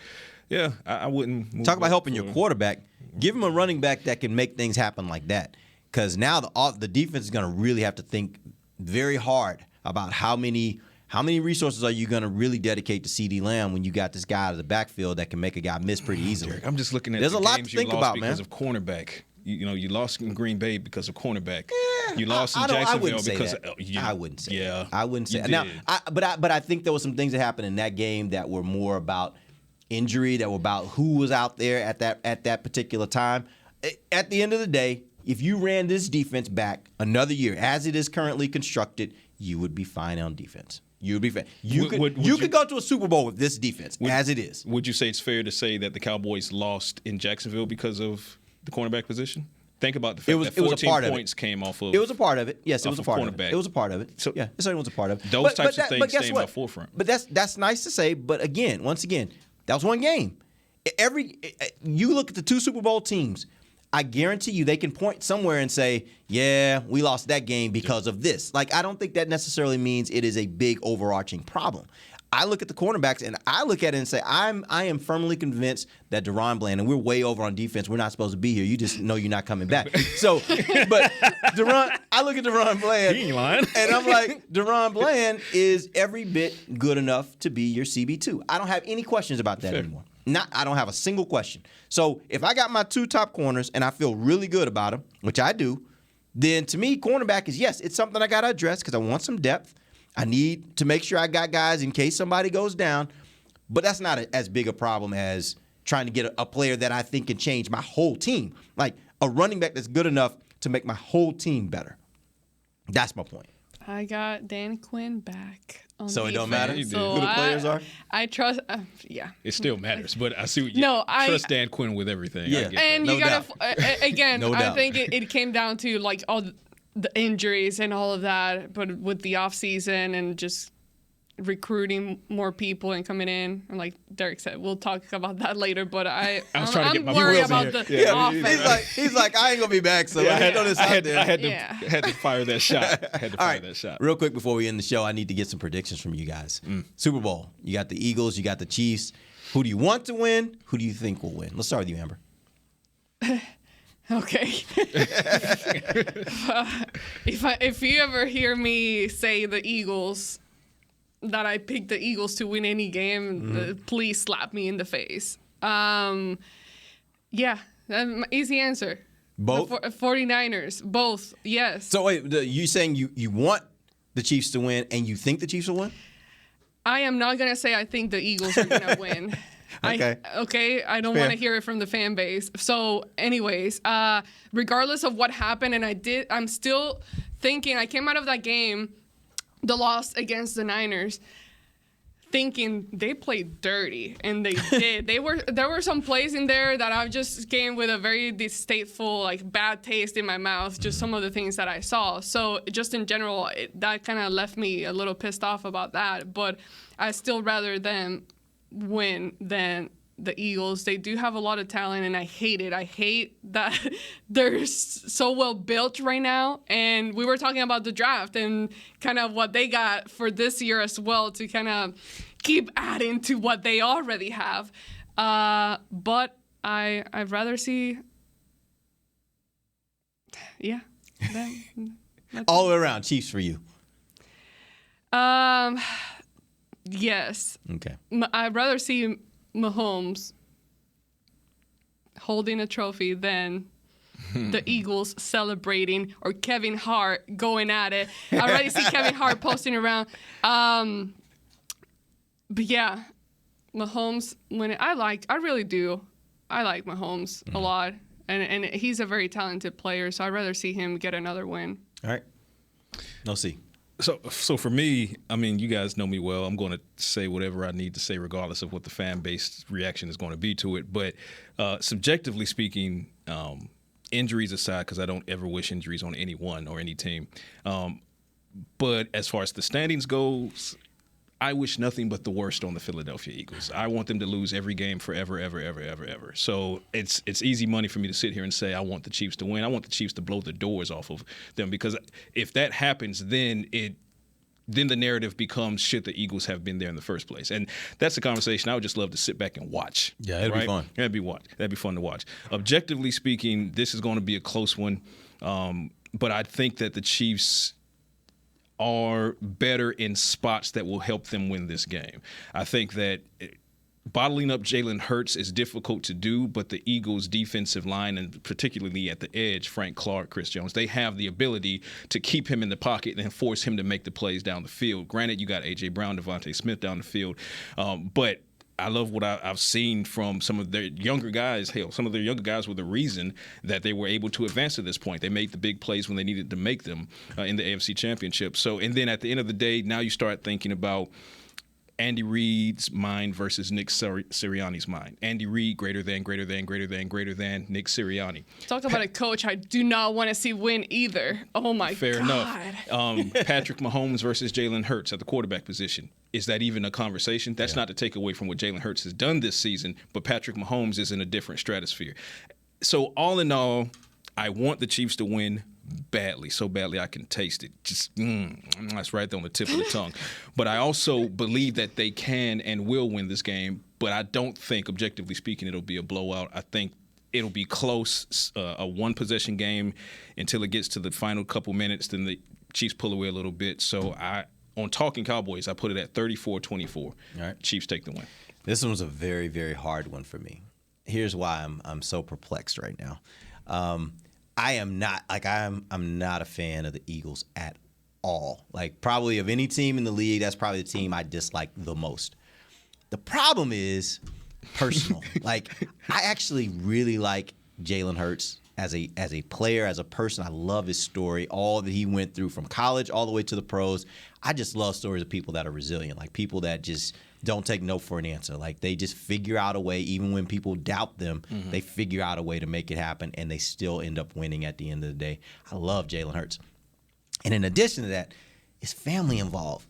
yeah, I wouldn't move. Talk about helping your quarterback. Give him a running back that can make things happen like that. Because now the defense is going to really have to think very hard about how many resources are you going to really dedicate to CeeDee Lamb when you got this guy out of the backfield that can make a guy miss pretty easily. Derek, I'm just looking at There's the a lot games to think you lost about, because man. of cornerback. You lost in Green Bay because of cornerback. Yeah, you lost in I Jacksonville wouldn't say because that. I wouldn't say yeah, that. I wouldn't say you that. Now, did. but I think there were some things that happened in that game that were more about injury, that were about who was out there at that particular time. At the end of the day, if you ran this defense back another year as it is currently constructed, you would be fine on defense. You would be fine. You could go to a Super Bowl with this defense as it is. Would you say it's fair to say that the Cowboys lost in Jacksonville because of the cornerback position? Think about the fact that 14 points came off of. It was a part of it. Yes, it was a part of it. cornerback. It was a part of it. So yeah, it certainly was a part of it. Those types of things stay in my forefront. But that's nice to say. But once again, that was one game. You look at the two Super Bowl teams. I guarantee you they can point somewhere and say, yeah, we lost that game because of this. Like, I don't think that necessarily means it is a big overarching problem. I look at the cornerbacks and I look at it and say, I am firmly convinced that DaRon Bland, and we're way over on defense. We're not supposed to be here. You just know you're not coming back. So, but I look at DaRon Bland, he ain't lying. And I'm like, DaRon Bland is every bit good enough to be your CB2. I don't have any questions about that anymore. I don't have a single question. So if I got my 2 top corners and I feel really good about them, which I do, then to me, cornerback is, yes, it's something I got to address because I want some depth. I need to make sure I got guys in case somebody goes down. But that's not as big a problem as trying to get a player that I think can change my whole team. Like a running back that's good enough to make my whole team better. That's my point. I got Dan Quinn back. So it don't matter who the players are? I trust, yeah. It still matters, but I see what you trust Dan Quinn with everything. Yeah. And no you got to, again, No I doubt. think it came down to like all the injuries and all of that, but with the offseason and just recruiting more people and coming in, and like Derek said, we'll talk about that later, but I'm worried about the offense. He's like, I ain't going to be back, so let me throw this out there. I had to fire that shot. All right, real quick before we end the show, I need to get some predictions from you guys. Super Bowl, you got the Eagles, you got the Chiefs. Who do you want to win? Who do you think will win? Let's start with you, Amber. Okay. If you ever hear me say the Eagles, that I picked the Eagles to win any game, please slap me in the face. Yeah, easy answer. Both? 49ers, both, yes. So wait, you saying you want the Chiefs to win and you think the Chiefs will win? I am not going to say I think the Eagles are going to win. Okay. I don't want to hear it from the fan base. So anyways, regardless of what happened, and I'm still thinking, I came out of that game, the loss against the Niners, thinking they played dirty, and they did. There were some plays in there that I just came with a very distasteful, like bad taste in my mouth, just some of the things that I saw. So just in general, that kind of left me a little pissed off about that, but I still rather them win than the Eagles. They do have a lot of talent, and I hate it. I hate that they're so well built right now. And we were talking about the draft and kind of what they got for this year as well to kind of keep adding to what they already have. But I'd rather see, yeah. All the way around, Chiefs for you. Yes. Okay. I'd rather see Mahomes holding a trophy than the Eagles celebrating or Kevin Hart going at it. I already see Kevin Hart posting around. But yeah, Mahomes winning. I really do. I like Mahomes a lot, and he's a very talented player. So I'd rather see him get another win. All right. No C. So for me, I mean, you guys know me well. I'm going to say whatever I need to say, regardless of what the fan base reaction is going to be to it. But subjectively speaking, injuries aside, because I don't ever wish injuries on anyone or any team. But as far as the standings goes, I wish nothing but the worst on the Philadelphia Eagles. I want them to lose every game forever, ever, ever, ever, ever. So it's easy money for me to sit here and say I want the Chiefs to win. I want the Chiefs to blow the doors off of them, because if that happens, then the narrative becomes, should the Eagles have been there in the first place? And that's a conversation I would just love to sit back and watch. Yeah, it'd be fun. That'd be fun to watch. Objectively speaking, this is going to be a close one. But I think that the Chiefs are better in spots that will help them win this game. I think that bottling up Jalen Hurts is difficult to do, but the Eagles' defensive line, and particularly at the edge, Frank Clark, Chris Jones, they have the ability to keep him in the pocket and force him to make the plays down the field. Granted, you got A.J. Brown, Devontae Smith down the field, but I love what I've seen from some of their younger guys. Hell, some of their younger guys were the reason that they were able to advance to this point. They made the big plays when they needed to make them in the AFC Championship. So, and then at the end of the day, now you start thinking about Andy Reid's mind versus Nick Sirianni's mind. Andy Reid greater than Nick Sirianni. Talk about a coach I do not want to see win either. Oh my God. Fair enough. Patrick Mahomes versus Jalen Hurts at the quarterback position. Is that even a conversation? That's not to take away from what Jalen Hurts has done this season, but Patrick Mahomes is in a different stratosphere. So all in all, I want the Chiefs to win badly, so badly I can taste it. Just that's right there on the tip of the tongue. But I also believe that they can and will win this game. But I don't think, objectively speaking, it'll be a blowout. I think it'll be close, a one-possession game until it gets to the final couple minutes. Then the Chiefs pull away a little bit. So on Talking Cowboys, I put it at 34-24. All right. Chiefs take the win. This one was a very, very hard one for me. Here's why I'm so perplexed right now. I'm not a fan of the Eagles at all. Like, probably of any team in the league, that's probably the team I dislike the most. The problem is personal. Like, I actually really like Jalen Hurts as a player, as a person. I love his story, all that he went through from college all the way to the pros. I just love stories of people that are resilient, like people that just don't take no for an answer. Like, they just figure out a way, even when people doubt them, they figure out a way to make it happen, and they still end up winning at the end of the day. I love Jalen Hurts. And in addition to that, is family involved.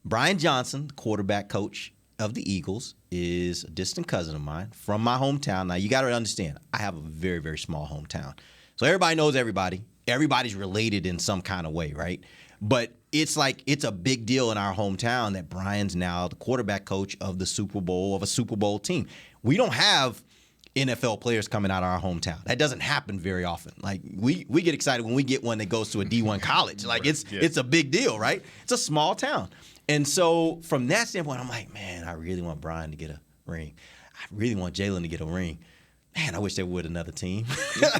Brian Johnson, the quarterback coach of the Eagles, is a distant cousin of mine from my hometown. Now, you got to understand, I have a very, very small hometown. So everybody knows everybody. Everybody's related in some kind of way, right? But it's a big deal in our hometown that Brian's now the quarterback coach of a Super Bowl team. We don't have NFL players coming out of our hometown. That doesn't happen very often. Like, we get excited when we get one that goes to a D1 college. Like, it's a big deal, right? It's a small town. And so from that standpoint, I'm like, man, I really want Brian to get a ring. I really want Jalen to get a ring. Man, I wish they would another team.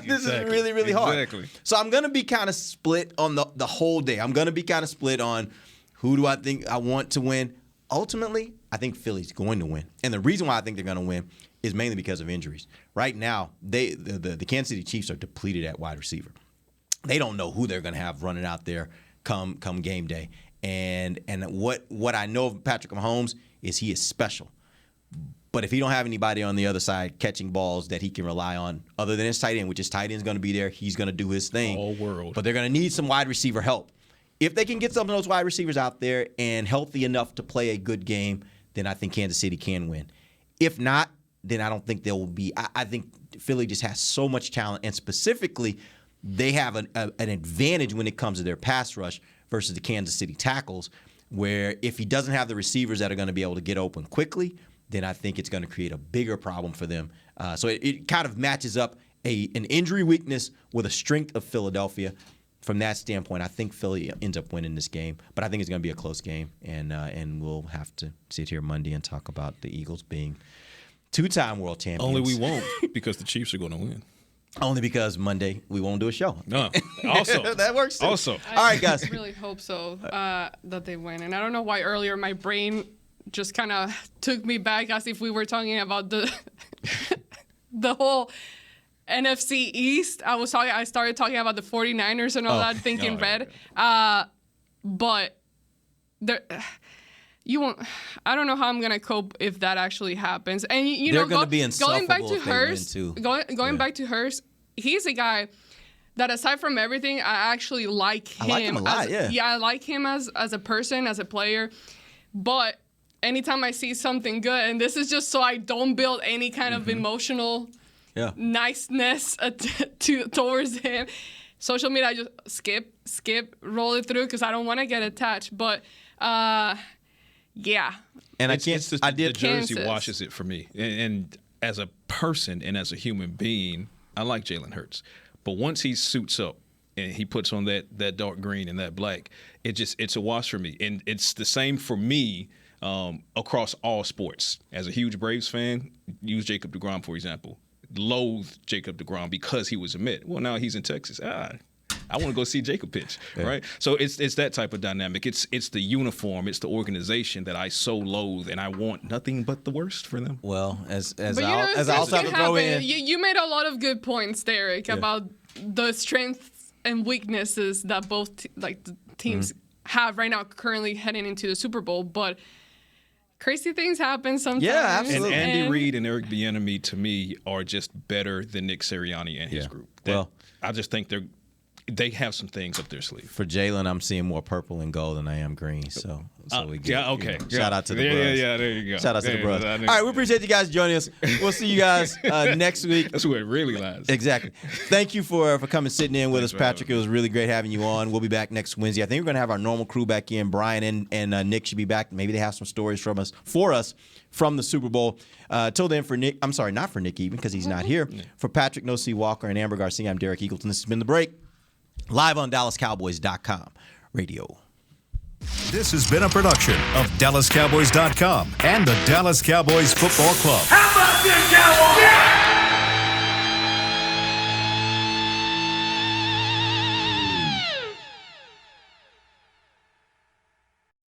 This is really, really hard. Exactly. So I'm going to be kind of split on the whole day. I'm going to be kind of split on who do I think I want to win. Ultimately, I think Philly's going to win. And the reason why I think they're going to win is mainly because of injuries. Right now, the Kansas City Chiefs are depleted at wide receiver. They don't know who they're going to have running out there come game day. And what I know of Patrick Mahomes is he is special. But if he don't have anybody on the other side catching balls that he can rely on other than his tight end, which his tight end's going to be there, he's going to do his thing. All world. But they're going to need some wide receiver help. If they can get some of those wide receivers out there and healthy enough to play a good game, then I think Kansas City can win. If not, then I don't think there will be. I think Philly just has so much talent, and specifically, they have an advantage when it comes to their pass rush versus the Kansas City tackles, where if he doesn't have the receivers that are going to be able to get open quickly, then I think it's going to create a bigger problem for them. So it kind of matches up an injury weakness with a strength of Philadelphia. From that standpoint, I think Philly ends up winning this game, but I think it's going to be a close game, and we'll have to sit here Monday and talk about the Eagles being two-time world champions. Only we won't, because the Chiefs are going to win. Only because Monday we won't do a show. No, also that works too. Also, all right, guys. I really hope so that they win, and I don't know why earlier my brain just kind of took me back as if we were talking about the whole NFC East. I started talking about the 49ers and all that, thinking red. But there, you won't. I don't know how I'm gonna cope if that actually happens. And they're gonna be going back insufferable to if they Hurst, win, too. going back to Hurst, he's a guy that, aside from everything, I actually like him. I like him a lot. Yeah, I like him as a person, as a player. But anytime I see something good, and this is just so I don't build any kind of emotional niceness towards him. Social media, I just skip, roll it through because I don't want to get attached. But yeah. And the jersey Kansas washes it for me. And as a person and as a human being, I like Jalen Hurts. But once he suits up and he puts on that dark green and that black, it's a wash for me. And it's the same for me across all sports. As a huge Braves fan, use Jacob deGrom, for example. Loathed Jacob deGrom because he was a Met. Well, now he's in Texas. I want to go see Jacob pitch, right? So it's that type of dynamic. It's the uniform, it's the organization that I so loathe, and I want nothing but the worst for them. Well, as But I also have to throw in, you made a lot of good points, Derek, about the strengths and weaknesses that both the teams have right now, currently heading into the Super Bowl. But crazy things happen sometimes. Yeah, absolutely. And Andy Reid and Eric Bieniemy, to me, are just better than Nick Sirianni and his group. I just think they're they have some things up their sleeve. For Jalen, I'm seeing more purple and gold than I am green. So we get, yeah, okay. Shout out to the bros. Yeah, there you go. Shout out to the bros. All right, we appreciate you guys joining us. We'll see you guys next week. That's where it really lies. Exactly. Thank you for coming, sitting in with us, Patrick. It was really great having you on. We'll be back next Wednesday. I think we're going to have our normal crew back in. Brian and Nick should be back. Maybe they have some stories for us from the Super Bowl. Till then, for Nick, I'm sorry, not for Nick even, because he's not here. For Patrick No-C Walker and Amber Garcia, I'm Derek Eagleton. This has been The Break, live on DallasCowboys.com radio. This has been a production of DallasCowboys.com and the Dallas Cowboys Football Club. How about this, Cowboys?